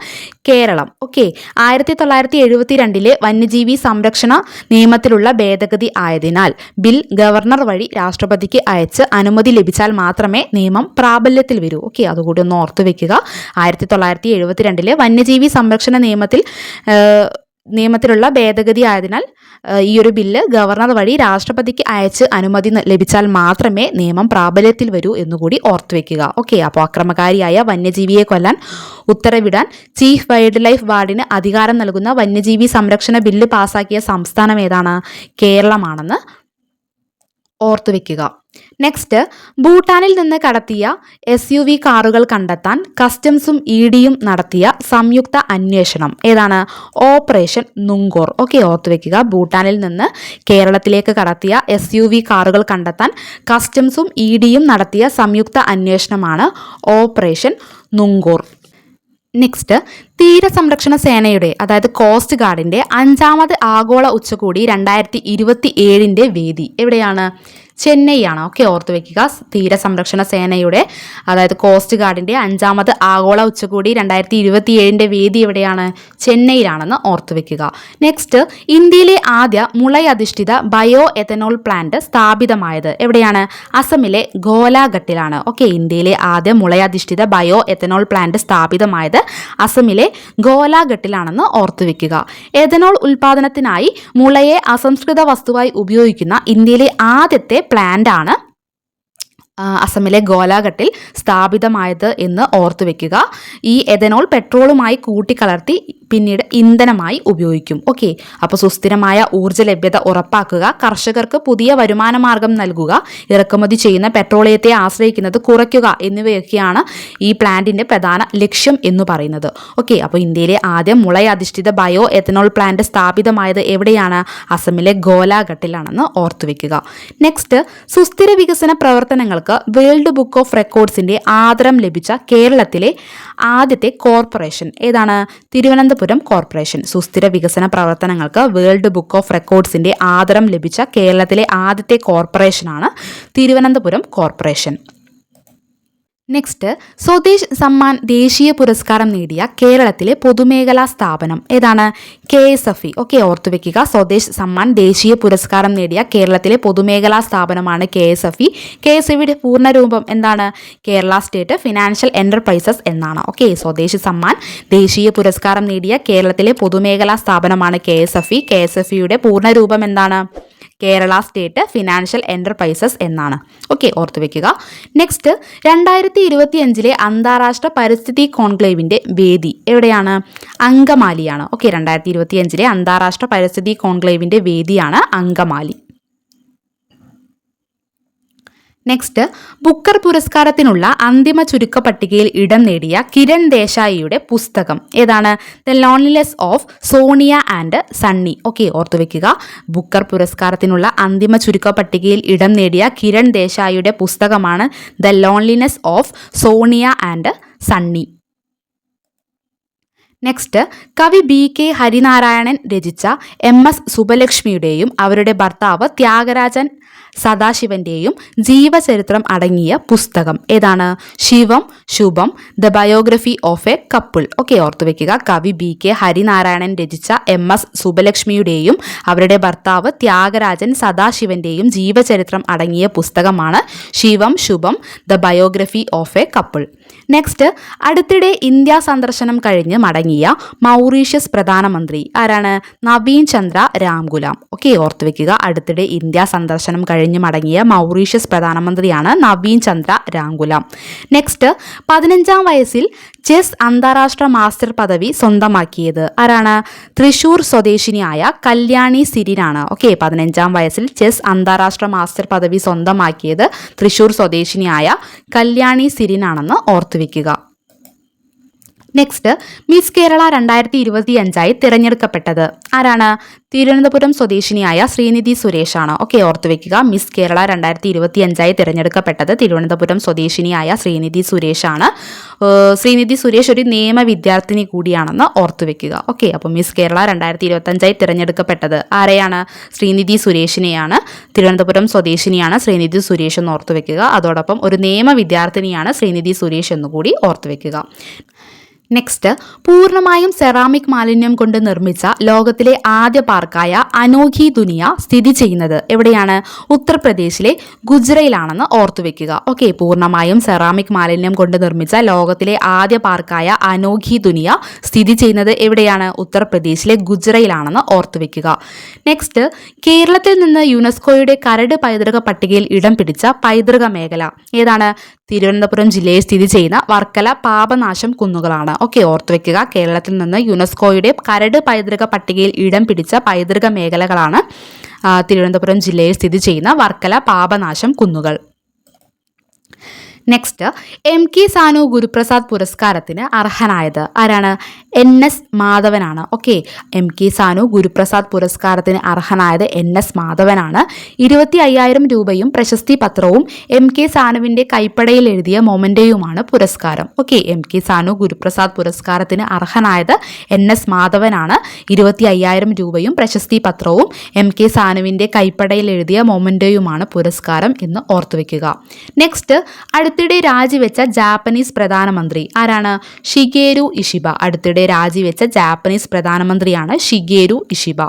കേരളം. ഓക്കെ, 1972 വന്യജീവി സംരക്ഷണ നിയമത്തിലുള്ള ഭേദഗതി ആയതിനാൽ ബിൽ ഗവർണർ വഴി രാഷ്ട്രപതിക്ക് അയച്ച് അനുമതി ലഭിച്ചാൽ മാത്രമേ നിയമം പ്രാബല്യത്തിൽ വരൂ. ഓക്കെ, അതുകൂടി ഒന്ന് ഓർത്തു വെക്കുക. 1972 വന്യജീവി സംരക്ഷണ നിയമത്തിലുള്ള ഭേദഗതി ആയതിനാൽ ഈ ഒരു ബില്ല് ഗവർണർ വഴി രാഷ്ട്രപതിക്ക് അയച്ച് അനുമതി ലഭിച്ചാൽ മാത്രമേ നിയമം പ്രാബല്യത്തിൽ വരൂ എന്നുകൂടി ഓർത്തു വെക്കുക. ഓക്കെ, അപ്പോൾ അക്രമകാരിയായ വന്യജീവിയെ കൊല്ലാൻ ഉത്തരവിടാൻ ചീഫ് വൈൽഡ് ലൈഫ് വാർഡിന് അധികാരം നൽകുന്ന വന്യജീവി സംരക്ഷണ ബില്ല് പാസാക്കിയ സംസ്ഥാനം ഏതാണ്? കേരളമാണെന്ന് ഓർത്തു വെക്കുക. നെക്സ്റ്റ്, ഭൂട്ടാനിൽ നിന്ന് കടത്തിയ SUV കാറുകൾ കണ്ടെത്താൻ കസ്റ്റംസും EDയും നടത്തിയ സംയുക്ത അന്വേഷണം ഏതാണ്? ഓപ്പറേഷൻ നുങ്കോർ. ഓക്കെ, ഓർത്തു വെക്കുക. ഭൂട്ടാനിൽ നിന്ന് കേരളത്തിലേക്ക് കടത്തിയ SUV കാറുകൾ കണ്ടെത്താൻ കസ്റ്റംസും EDയും നടത്തിയ സംയുക്ത അന്വേഷണമാണ് ഓപ്പറേഷൻ നുങ്കോർ. നെക്സ്റ്റ്, തീരസംരക്ഷണ സേനയുടെ അതായത് കോസ്റ്റ് ഗാർഡിൻ്റെ 5ാമത് ആഗോള ഉച്ചകോടി 2027 വേദി എവിടെയാണ്? ചെന്നൈയാണ്. ഓക്കെ, ഓർത്തു വെക്കുക. തീരസംരക്ഷണ സേനയുടെ അതായത് കോസ്റ്റ് ഗാർഡിൻ്റെ 5ാമത് ആഗോള ഉച്ചകോടി 2027 വേദി എവിടെയാണ്? ചെന്നൈയിലാണെന്ന് ഓർത്തു വെക്കുക. നെക്സ്റ്റ്, ഇന്ത്യയിലെ ആദ്യ മുളയധിഷ്ഠിത ബയോ എഥനോൾ പ്ലാന്റ് സ്ഥാപിതമായത് എവിടെയാണ്? അസമിലെ ഗോലാഘട്ടിലാണ്. ഓക്കെ, ഇന്ത്യയിലെ ആദ്യ മുളയധിഷ്ഠിത ബയോ എഥനോൾ പ്ലാന്റ് സ്ഥാപിതമായത് അസമിലെ ഗോലാഘട്ടിലാണെന്ന് ഓർത്തു വെക്കുക. എഥനോൾ ഉൽപാദനത്തിനായി മുളയെ അസംസ്കൃത വസ്തുവായി ഉപയോഗിക്കുന്ന ഇന്ത്യയിലെ ആദ്യത്തെ പ്ലാന്റ് ആണ് അസമിലെ ഗോലാഘട്ടിൽ സ്ഥാപിതമായത് എന്ന് ഓർത്തു വെക്കുക. ഈ എഥനോൾ പെട്രോളുമായി കൂട്ടിക്കലർത്തി പിന്നീട് ഇന്ധനമായി ഉപയോഗിക്കും. ഓക്കെ, അപ്പോൾ സുസ്ഥിരമായ ഊർജ്ജ ലഭ്യത ഉറപ്പാക്കുക, കർഷകർക്ക് പുതിയ വരുമാന മാർഗം നൽകുക, ഇറക്കുമതി ചെയ്യുന്ന പെട്രോളിയത്തെ ആശ്രയിക്കുന്നത് കുറയ്ക്കുക എന്നിവയൊക്കെയാണ് ഈ പ്ലാന്റിൻ്റെ പ്രധാന ലക്ഷ്യം എന്ന് പറയുന്നത്. ഓക്കെ, അപ്പോൾ ഇന്ത്യയിലെ ആദ്യം മുളയധിഷ്ഠിത ബയോ എഥനോൾ പ്ലാന്റ് സ്ഥാപിതമായത് എവിടെയാണ്? അസമിലെ ഗോലാഘട്ടിലാണെന്ന് ഓർത്തു വെക്കുക. നെക്സ്റ്റ്, സുസ്ഥിര വികസന പ്രവർത്തനങ്ങൾക്ക് വേൾഡ് ബുക്ക് ഓഫ് റെക്കോർഡ്സിന്റെ ആദരം ലഭിച്ച കേരളത്തിലെ ആദ്യത്തെ കോർപ്പറേഷൻ ഏതാണ്? തിരുവനന്തപുരം കോർപ്പറേഷൻ. സുസ്ഥിര വികസന പ്രവർത്തനങ്ങൾക്ക് വേൾഡ് ബുക്ക് ഓഫ് റെക്കോർഡ്സിന്റെ ആദരം ലഭിച്ച കേരളത്തിലെ ആദ്യത്തെ കോർപ്പറേഷനാണ് തിരുവനന്തപുരം കോർപ്പറേഷൻ. നെക്സ്റ്റ്, സ്വദേശ് സമ്മാൻ ദേശീയ പുരസ്കാരം നേടിയ കേരളത്തിലെ പൊതുമേഖലാ സ്ഥാപനം ഏതാണ്? KSFE. ഓക്കെ, ഓർത്തു വെക്കുക. സ്വദേശ് സമ്മാൻ ദേശീയ പുരസ്കാരം നേടിയ കേരളത്തിലെ പൊതുമേഖലാ സ്ഥാപനമാണ് KSFE. KSFEയുടെ പൂർണ്ണരൂപം എന്താണ്? കേരള സ്റ്റേറ്റ് ഫിനാൻഷ്യൽ എന്റർപ്രൈസസ് എന്നാണ്. ഓക്കെ, സ്വദേശ് സമ്മാൻ ദേശീയ പുരസ്കാരം നേടിയ കേരളത്തിലെ പൊതുമേഖലാ സ്ഥാപനമാണ് KSFE. KSFEയുടെ പൂർണ്ണരൂപം എന്താണ്? കേരള സ്റ്റേറ്റ് ഫിനാൻഷ്യൽ എൻ്റർപ്രൈസസ് എന്നാണ്. ഓക്കെ, ഓർത്തു വെക്കുക. നെക്സ്റ്റ് 2025 അന്താരാഷ്ട്ര പരിസ്ഥിതി കോൺക്ലേവിൻ്റെ വേദി എവിടെയാണ്? അങ്കമാലിയാണ്. ഓക്കെ, 2025 അന്താരാഷ്ട്ര പരിസ്ഥിതി കോൺക്ലേവിൻ്റെ വേദിയാണ് അങ്കമാലി. നെക്സ്റ്റ്, ബുക്കർ പുരസ്കാരത്തിനുള്ള അന്തിമ ചുരുക്ക പട്ടികയിൽ ഇടം നേടിയ കിരൺ ദേശായിയുടെ പുസ്തകം ഏതാണ്? The loneliness of Sonia and Sunny. Okay, ഓർത്തുവെക്കുക. ബുക്കർ പുരസ്കാരത്തിനുള്ള അന്തിമ ചുരുക്ക പട്ടികയിൽ ഇടം നേടിയ കിരൺ ദേശായിയുടെ പുസ്തകമാണ് the loneliness of Sonia and Sunny. Next, കവി BK ഹരിനാരായണൻ രചിച്ച MS സുബലക്ഷ്മിയുടെയും അവരുടെ ഭർത്താവ് ത്യാഗരാജൻ സദാശിവന്റെയും ജീവചരിത്രം അടങ്ങിയ പുസ്തകം ഏതാണ്? Shivam Shubham the biography of a couple. Okay, ഓർത്തുവെക്കുക. കവി BK ഹരിനാരായണൻ രചിച്ച MS സുബലക്ഷ്മിയുടെയും അവരുടെ ഭർത്താവ് ത്യാഗരാജൻ സദാശിവന്റെയും ജീവചരിത്രം അടങ്ങിയ പുസ്തകമാണ് Shivam Shubham the biography of a couple. Next, അടുത്തിടെ ഇന്ത്യ സന്ദർശനം കഴിഞ്ഞ് മടങ്ങിയ മൗറീഷ്യസ് പ്രധാനമന്ത്രി ആരാണ്? നവീൻ ചന്ദ്ര രാംഗുലാം. ഓക്കെ, ഓർത്തുവെക്കുക. അടുത്തിടെ ഇന്ത്യ സന്ദർശനം കഴിഞ്ഞ് മടങ്ങിയ മൗറീഷ്യസ് പ്രധാനമന്ത്രിയാണ് നവീൻ ചന്ദ്ര രാംഗുലാം. നെക്സ്റ്റ്, 15-ാം വയസ്സിൽ ചെസ് അന്താരാഷ്ട്ര മാസ്റ്റർ പദവി സ്വന്തമാക്കിയത് ആരാണ്? തൃശൂർ സ്വദേശിനിയായ കല്യാണി സിരിനാണ്. ഓക്കെ, 15-ാം വയസ്സിൽ ചെസ് അന്താരാഷ്ട്ര മാസ്റ്റർ പദവി സ്വന്തമാക്കിയത് തൃശൂർ സ്വദേശിനിയായ കല്യാണി സിരിനാണെന്ന് ഓർത്തുവെക്കുക. നെക്സ്റ്റ്, മിസ് കേരള 2025 തിരഞ്ഞെടുക്കപ്പെട്ടത് ആരാണ്? തിരുവനന്തപുരം സ്വദേശിനിയായ ശ്രീനിധി സുരേഷാണ്. ഓക്കെ, ഓർത്തുവെക്കുക. മിസ് കേരള 2025 തിരഞ്ഞെടുക്കപ്പെട്ടത് തിരുവനന്തപുരം സ്വദേശിനിയായ ശ്രീനിധി സുരേഷാണ്. ശ്രീനിധി സുരേഷ് ഒരു നിയമ വിദ്യാർത്ഥിനി കൂടിയാണെന്ന് ഓർത്തുവെക്കുക. ഓക്കെ, അപ്പോൾ മിസ് കേരള 2025 തിരഞ്ഞെടുക്കപ്പെട്ടത് ആരെയാണ്? ശ്രീനിധി സുരേഷിനെയാണ്. തിരുവനന്തപുരം സ്വദേശിനിയാണ് ശ്രീനിധി സുരേഷ് എന്ന് ഓർത്തുവെക്കുക. അതോടൊപ്പം ഒരു നിയമ വിദ്യാർത്ഥിനിയാണ് ശ്രീനിധി സുരേഷ് എന്നുകൂടി ഓർത്തുവെക്കുക. നെക്സ്റ്റ്, പൂർണ്ണമായും സെറാമിക് മാലിന്യം കൊണ്ട് നിർമ്മിച്ച ലോകത്തിലെ ആദ്യ പാർക്കായ അനോഖി ദുനിയ സ്ഥിതി ചെയ്യുന്നത് എവിടെയാണ്? ഉത്തർപ്രദേശിലെ ഗുജറയിലാണെന്ന് ഓർത്തുവെക്കുക. ഓക്കെ, പൂർണ്ണമായും സെറാമിക് മാലിന്യം കൊണ്ട് നിർമ്മിച്ച ലോകത്തിലെ ആദ്യ പാർക്കായ അനോഖി ദുനിയ സ്ഥിതി ചെയ്യുന്നത് എവിടെയാണ്? ഉത്തർപ്രദേശിലെ ഗുജറയിലാണെന്ന് ഓർത്തുവെക്കുക. നെക്സ്റ്റ്, കേരളത്തിൽ നിന്ന് യുനെസ്കോയുടെ കരട് പൈതൃക പട്ടികയിൽ ഇടം പിടിച്ച പൈതൃക മേഖല ഏതാണ്? തിരുവനന്തപുരം ജില്ലയിൽ സ്ഥിതി ചെയ്യുന്ന വർക്കല പാപനാശം കുന്നുകളാണ്. ഓക്കെ, ഓർത്തുവെക്കുക. കേരളത്തിൽ നിന്ന് യുനെസ്കോയുടെ കരട് പൈതൃക പട്ടികയിൽ ഇടം പിടിച്ച പൈതൃക മേഖലകളാണ് തിരുവനന്തപുരം ജില്ലയിൽ സ്ഥിതി ചെയ്യുന്ന വർക്കല പാപനാശം കുന്നുകൾ. നെക്സ്റ്റ്, MK സാനു ഗുരുപ്രസാദ് പുരസ്കാരത്തിന് അർഹനായത് ആരാണ്? NS മാധവനാണ്. ഓക്കെ, MK സാനു ഗുരുപ്രസാദ് പുരസ്കാരത്തിന് അർഹനായത് NS മാധവനാണ്. 25,000 രൂപയും പ്രശസ്തി പത്രവും MK സാനുവിൻ്റെ കൈപ്പടയിൽ എഴുതിയ മൊമെൻ്റോയുമാണ് പുരസ്കാരം. ഓക്കെ, MK സാനു ഗുരുപ്രസാദ് പുരസ്കാരത്തിന് അർഹനായത് NS മാധവനാണ്. 25,000 രൂപയും പ്രശസ്തി പത്രവും MK സാനുവിൻ്റെ കൈപ്പടയിൽ എഴുതിയ മൊമെൻ്റോയുമാണ് പുരസ്കാരം എന്ന് ഓർത്തുവെക്കുക. നെക്സ്റ്റ്, അടുത്തിടെ രാജിവെച്ച ജാപ്പനീസ് പ്രധാനമന്ത്രി ആരാണ്? Shigeru Ishiba. അടുത്തിടെ രാജിവെച്ച ജാപ്പനീസ് പ്രധാനമന്ത്രിയാണ് ഷിഗേരു ഇഷിബ.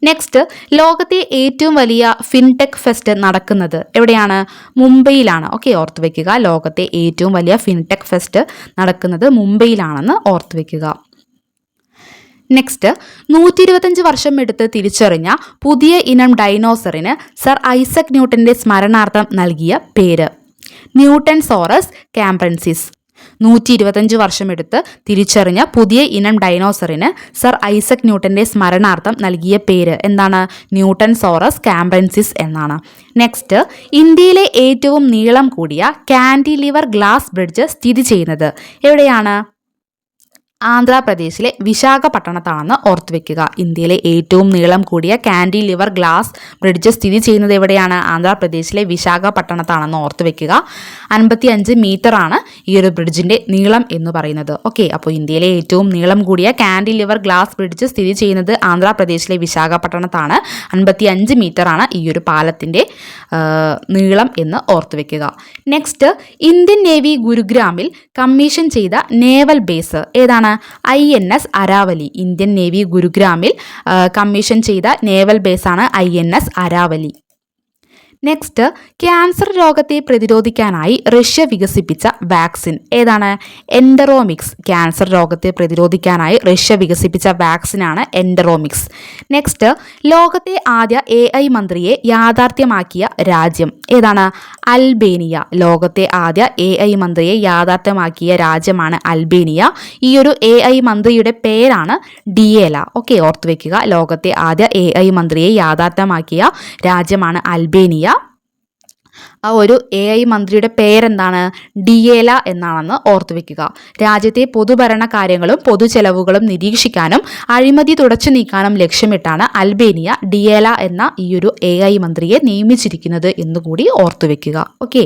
നെക്സ്റ്റ്, ലോകത്തെ ഏറ്റവും വലിയ ഫിൻടെക് ഫെസ്റ്റ് നടക്കുന്നത് എവിടെയാണ്? മുംബൈയിലാണ്. ഓക്കെ, ഓർത്തുവെക്കുക. ലോകത്തെ ഏറ്റവും വലിയ ഫിൻടെക് ഫെസ്റ്റ് നടക്കുന്നത് മുംബൈയിലാണെന്ന് ഓർത്തുവെക്കുക. നെക്സ്റ്റ്, 125 വർഷം എടുത്ത് തിരിച്ചറിഞ്ഞ പുതിയ ഇനം ഡൈനോസറിന് സർ ഐസക് ന്യൂട്ടന്റെ സ്മരണാർത്ഥം നൽകിയ പേര്? ന്യൂട്ടൻസോറസ് കാംബ്രൻസിസ്. 125 വർഷമെടുത്ത് തിരിച്ചറിഞ്ഞ പുതിയ ഇനം ഡൈനോസറിന് സർ ഐസക് ന്യൂട്ടന്റെ സ്മരണാർത്ഥം നൽകിയ പേര് എന്താണ്? ന്യൂട്ടൻസോറസ് കാംബ്രൻസിസ് എന്നാണ്. നെക്സ്റ്റ്, ഇന്ത്യയിലെ ഏറ്റവും നീളം കൂടിയ കാൻഡിലിവർ ഗ്ലാസ് ബ്രിഡ്ജ് സ്ഥിതി ചെയ്യുന്നത് എവിടെയാണ്? ആന്ധ്രാപ്രദേശിലെ വിശാഖപട്ടണത്താണെന്ന് ഓർത്തുവെക്കുക. ഇന്ത്യയിലെ ഏറ്റവും നീളം കൂടിയ കാൻഡിലിവർ ഗ്ലാസ് ബ്രിഡ്ജ് സ്ഥിതി ചെയ്യുന്നത് എവിടെയാണ്? ആന്ധ്രാപ്രദേശിലെ വിശാഖപട്ടണത്താണെന്ന് ഓർത്തുവെക്കുക. 55 മീറ്ററാണ് ഈ ഒരു ബ്രിഡ്ജിൻ്റെ നീളം എന്ന് പറയുന്നത്. ഓക്കെ, അപ്പോൾ ഇന്ത്യയിലെ ഏറ്റവും നീളം കൂടിയ കാൻഡിലിവർ ഗ്ലാസ് ബ്രിഡ്ജ് സ്ഥിതി ചെയ്യുന്നത് ആന്ധ്രാപ്രദേശിലെ വിശാഖപട്ടണത്താണ്. 55 മീറ്ററാണ് ഈ ഒരു പാലത്തിൻ്റെ നീളം എന്ന് ഓർത്തുവെക്കുക. നെക്സ്റ്റ്, ഇന്ത്യൻ നേവി ഗുരുഗ്രാമിൽ കമ്മീഷൻ ചെയ്ത നേവൽ ബേസ് ഏതാണ്? INS അരാവലി. ഇന്ത്യൻ നേവി ഗുരുഗ്രാമിൽ കമ്മീഷൻ ചെയ്ത നേവൽ ബേസാണ് INS അരാവലി. നെക്സ്റ്റ്, ക്യാൻസർ രോഗത്തെ പ്രതിരോധിക്കാനായി റഷ്യ വികസിപ്പിച്ച വാക്സിൻ ഏതാണ്? എൻഡറോമിക്സ്. ക്യാൻസർ രോഗത്തെ പ്രതിരോധിക്കാനായി റഷ്യ വികസിപ്പിച്ച വാക്സിനാണ് എൻഡറോമിക്സ്. നെക്സ്റ്റ്, ലോകത്തെ ആദ്യ AI മന്ത്രിയെ യാഥാർത്ഥ്യമാക്കിയ രാജ്യം ഏതാണ്? അൽബേനിയ. ലോകത്തെ ആദ്യ AI മന്ത്രിയെ യാഥാർത്ഥ്യമാക്കിയ രാജ്യമാണ് അൽബേനിയ. ഈ ഒരു AI മന്ത്രിയുടെ പേരാണ് ഡിയേല. ഓക്കെ, ഓർത്തു വെക്കുക. ലോകത്തെ ആദ്യ AI മന്ത്രിയെ യാഥാർത്ഥ്യമാക്കിയ രാജ്യമാണ് അൽബേനിയ. ആ ഒരു AI മന്ത്രിയുടെ പേരെന്താണ്? ഡിയേല എന്നാണെന്ന് ഓർത്തു വെക്കുക. രാജ്യത്തെ പൊതുഭരണ കാര്യങ്ങളും പൊതുചെലവുകളും നിരീക്ഷിക്കാനും അഴിമതി തുടച്ചു നീക്കാനും ലക്ഷ്യമിട്ടാണ് അൽബേനിയ ഡിയേല എന്ന ഈ ഒരു AI മന്ത്രിയെ നിയമിച്ചിരിക്കുന്നത് എന്നുകൂടി ഓർത്തു വെക്കുക. ഓക്കെ,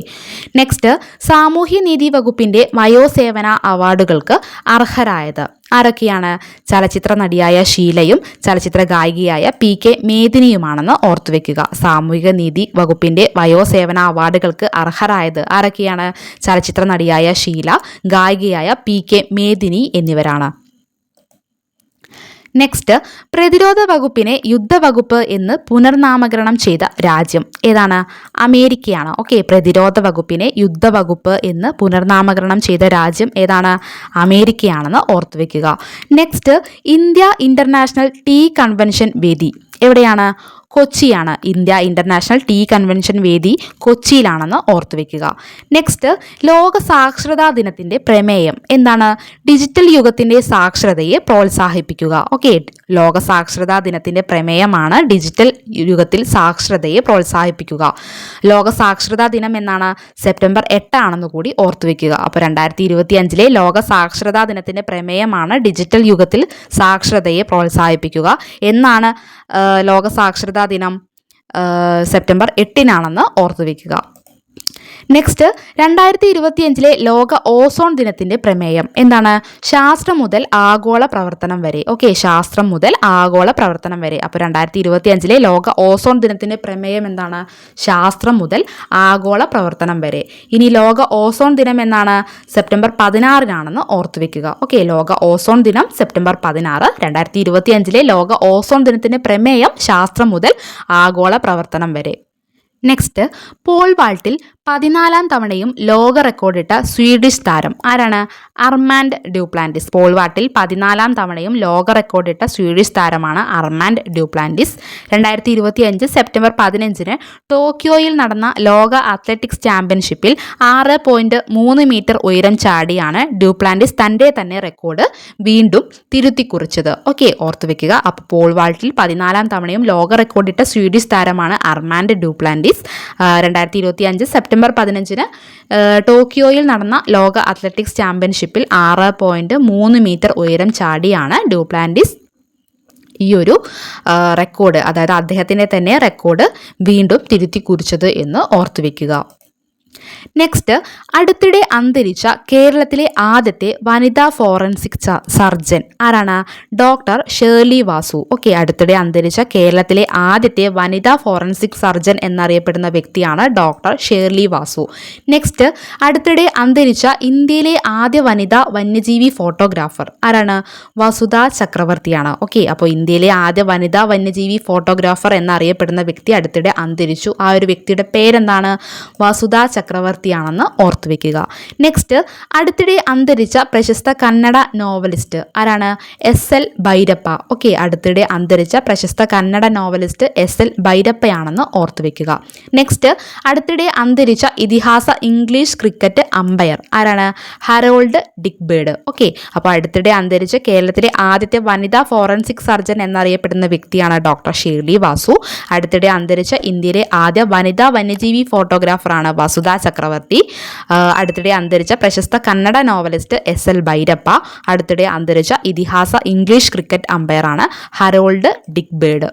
നെക്സ്റ്റ്, സാമൂഹ്യനീതി വകുപ്പിന്റെ വയോസേവന അവാർഡുകൾക്ക് അർഹരായത് ആരൊക്കെയാണ്? ചലച്ചിത്ര നടിയായ ഷീലയും ചലച്ചിത്ര ഗായികയായ PK മേദിനിയുമാണെന്ന് ഓർത്തുവെക്കുക. സാമൂഹിക നീതി വകുപ്പിന്റെ വയോസേവന അവാർഡുകൾക്ക് അർഹരായത് ആരൊക്കെയാണ്? ചലച്ചിത്ര നടിയായ ഷീല, ഗായികയായ PK മേദിനി എന്നിവരാണ്. നെക്സ്റ്റ്, പ്രതിരോധ വകുപ്പിനെ യുദ്ധവകുപ്പ് എന്ന് പുനർനാമകരണം ചെയ്ത രാജ്യം ഏതാണ്? അമേരിക്കയാണ്. ഓക്കെ, പ്രതിരോധ വകുപ്പിനെ യുദ്ധവകുപ്പ് എന്ന് പുനർനാമകരണം ചെയ്ത രാജ്യം ഏതാണ്? അമേരിക്കയാണെന്ന് ഓർത്തു വെക്കുക. Next, India international tea convention വേദി എവിടെയാണ്? കൊച്ചിയാണ്. ഇന്ത്യ ഇന്റർനാഷണൽ ടീ കൺവെൻഷൻ വേദി കൊച്ചിയിലാണെന്ന് ഓർത്തു വെക്കുക. നെക്സ്റ്റ്, ലോക സാക്ഷരതാ ദിനത്തിന്റെ പ്രമേയം എന്താണ്? ഡിജിറ്റൽ യുഗത്തിന്റെ സാക്ഷരതയെ പ്രോത്സാഹിപ്പിക്കുക. ഓക്കെ, ലോക സാക്ഷരതാ ദിനത്തിന്റെ പ്രമേയമാണ് ഡിജിറ്റൽ യുഗത്തിൽ സാക്ഷരതയെ പ്രോത്സാഹിപ്പിക്കുക. ലോക സാക്ഷരതാ ദിനം എന്നാണ്? സെപ്റ്റംബർ 8 ആണെന്ന് കൂടി ഓർത്തു വെക്കുക. അപ്പോൾ 2025 ലോക സാക്ഷരതാ ദിനത്തിന്റെ പ്രമേയമാണ് ഡിജിറ്റൽ യുഗത്തിൽ സാക്ഷരതയെ പ്രോത്സാഹിപ്പിക്കുക എന്നാണ്. ലോക സാക്ഷരതാ ദിനം സെപ്റ്റംബർ 8 ഓർത്തു വെക്കുക. നെക്സ്റ്റ്, 2025 ലോക ഓസോൺ ദിനത്തിന്റെ പ്രമേയം എന്താണ്? ശാസ്ത്രം മുതൽ ആഗോള പ്രവർത്തനം വരെ. ഓക്കെ, ശാസ്ത്രം മുതൽ ആഗോള പ്രവർത്തനം വരെ. അപ്പോൾ 2025 ലോക ഓസോൺ ദിനത്തിന്റെ പ്രമേയം എന്താണ്? ശാസ്ത്രം മുതൽ ആഗോള പ്രവർത്തനം വരെ. ഇനി ലോക ഓസോൺ ദിനം എന്നാണ്? സെപ്റ്റംബർ 16 ഓർത്തു വെക്കുക. ഓക്കെ, ലോക ഓസോൺ ദിനം സെപ്റ്റംബർ 16. 2025 ലോക ഓസോൺ ദിനത്തിന്റെ പ്രമേയം ശാസ്ത്രം മുതൽ ആഗോള പ്രവർത്തനം വരെ. നെക്സ്റ്റ്, പോൾ വാൾട്ടിൽ 14 തവണയും ലോക റെക്കോർഡിട്ട സ്വീഡിഷ് താരം ആരാണ്? അർമാൻഡ് ഡ്യൂപ്ലാന്റിസ്. പോൾ വാൾട്ടിൽ 14 തവണയും ലോക റെക്കോർഡിട്ട സ്വീഡിഷ് താരമാണ് അർമാൻഡ് ഡ്യൂപ്ലാന്റിസ്. 2025 സെപ്റ്റംബർ 15 ടോക്കിയോയിൽ നടന്ന ലോക അത്ലറ്റിക്സ് ചാമ്പ്യൻഷിപ്പിൽ 6.3 മീറ്റർ ഉയരം ചാടിയാണ് ഡ്യൂപ്ലാന്റിസ് തൻ്റെ തന്നെ റെക്കോർഡ് വീണ്ടും തിരുത്തിക്കുറിച്ചത്. ഓക്കെ, ഓർത്തു വെക്കുക. അപ്പോൾ പോൾ വാൾട്ടിൽ 14 തവണയും ലോക റെക്കോർഡിട്ട സ്വീഡിഷ് താരമാണ് അർമാൻഡ് ഡ്യൂപ്ലാന്റിസ്. 2025 സെപ്റ്റംബർ 15 ടോക്കിയോയിൽ നടന്ന ലോക അത്ലറ്റിക്സ് ചാമ്പ്യൻഷിപ്പിൽ 6.3 മീറ്റർ ഉയരം ചാടിയാണ് ഡ്യൂപ്ലാന്റിസ് ഈ ഒരു റെക്കോർഡ്, അതായത് അദ്ദേഹത്തിൻ്റെ തന്നെ റെക്കോർഡ് വീണ്ടും തിരുത്തി കുറിച്ചത് എന്ന് ഓർത്തു വെക്കുക. നെക്സ്റ്റ്, അടുത്തിടെ അന്തരിച്ച കേരളത്തിലെ ആദ്യത്തെ വനിതാ ഫോറൻസിക് സർജൻ ആരാണ്? ഡോക്ടർ ഷേർലി വാസു. ഓക്കെ, അടുത്തിടെ അന്തരിച്ച കേരളത്തിലെ ആദ്യത്തെ വനിതാ ഫോറൻസിക് സർജൻ എന്നറിയപ്പെടുന്ന വ്യക്തിയാണ് ഡോക്ടർ ഷേർലി വാസു. നെക്സ്റ്റ്, അടുത്തിടെ അന്തരിച്ച ഇന്ത്യയിലെ ആദ്യ വനിതാ വന്യജീവി ഫോട്ടോഗ്രാഫർ ആരാണ്? വസുധ ചക്രവർത്തിയാണ്. ഓക്കെ, അപ്പോൾ ഇന്ത്യയിലെ ആദ്യ വനിതാ വന്യജീവി ഫോട്ടോഗ്രാഫർ എന്നറിയപ്പെടുന്ന വ്യക്തി അടുത്തിടെ അന്തരിച്ചു. ആ ഒരു വ്യക്തിയുടെ പേരെന്താണ്? വസുധ ചക്രവർത്തിയാണെന്ന് ഓർത്തു വെക്കുക. നെക്സ്റ്റ്, അടുത്തിടെ അന്തരിച്ച പ്രശസ്ത കന്നഡ നോവലിസ്റ്റ് ആരാണ്? SL ഭൈരപ്പ. ഓക്കെ, അടുത്തിടെ അന്തരിച്ച പ്രശസ്ത കന്നഡ നോവലിസ്റ്റ് SL ഭൈരപ്പയാണെന്ന് ഓർത്തു വെക്കുക. നെക്സ്റ്റ്, അടുത്തിടെ അന്തരിച്ച ഇതിഹാസ ഇംഗ്ലീഷ് ക്രിക്കറ്റ് അമ്പയർ ആരാണ്? ഹരോൾഡ് ഡിക്ബേർഡ്. ഓക്കെ, അപ്പോൾ അടുത്തിടെ അന്തരിച്ച കേരളത്തിലെ ആദ്യത്തെ വനിതാ ഫോറൻസിക് സർജൻ എന്നറിയപ്പെടുന്ന വ്യക്തിയാണ് ഡോക്ടർ ഷേർലി വാസു. അടുത്തിടെ അന്തരിച്ച ഇന്ത്യയിലെ ആദ്യ വനിതാ വന്യജീവി ഫോട്ടോഗ്രാഫറാണ് വസുധ ചക്രവർത്തി. അടുത്തിടെ അന്തരിച്ച പ്രശസ്ത കന്നഡ നോവലിസ്റ്റ് SL ഭൈരപ്പ. അടുത്തിടെ അന്തരിച്ച ഇതിഹാസ ഇംഗ്ലീഷ് ക്രിക്കറ്റ് അമ്പയറാണ് ഹരോൾഡ് ഡിക്ബേർഡ്.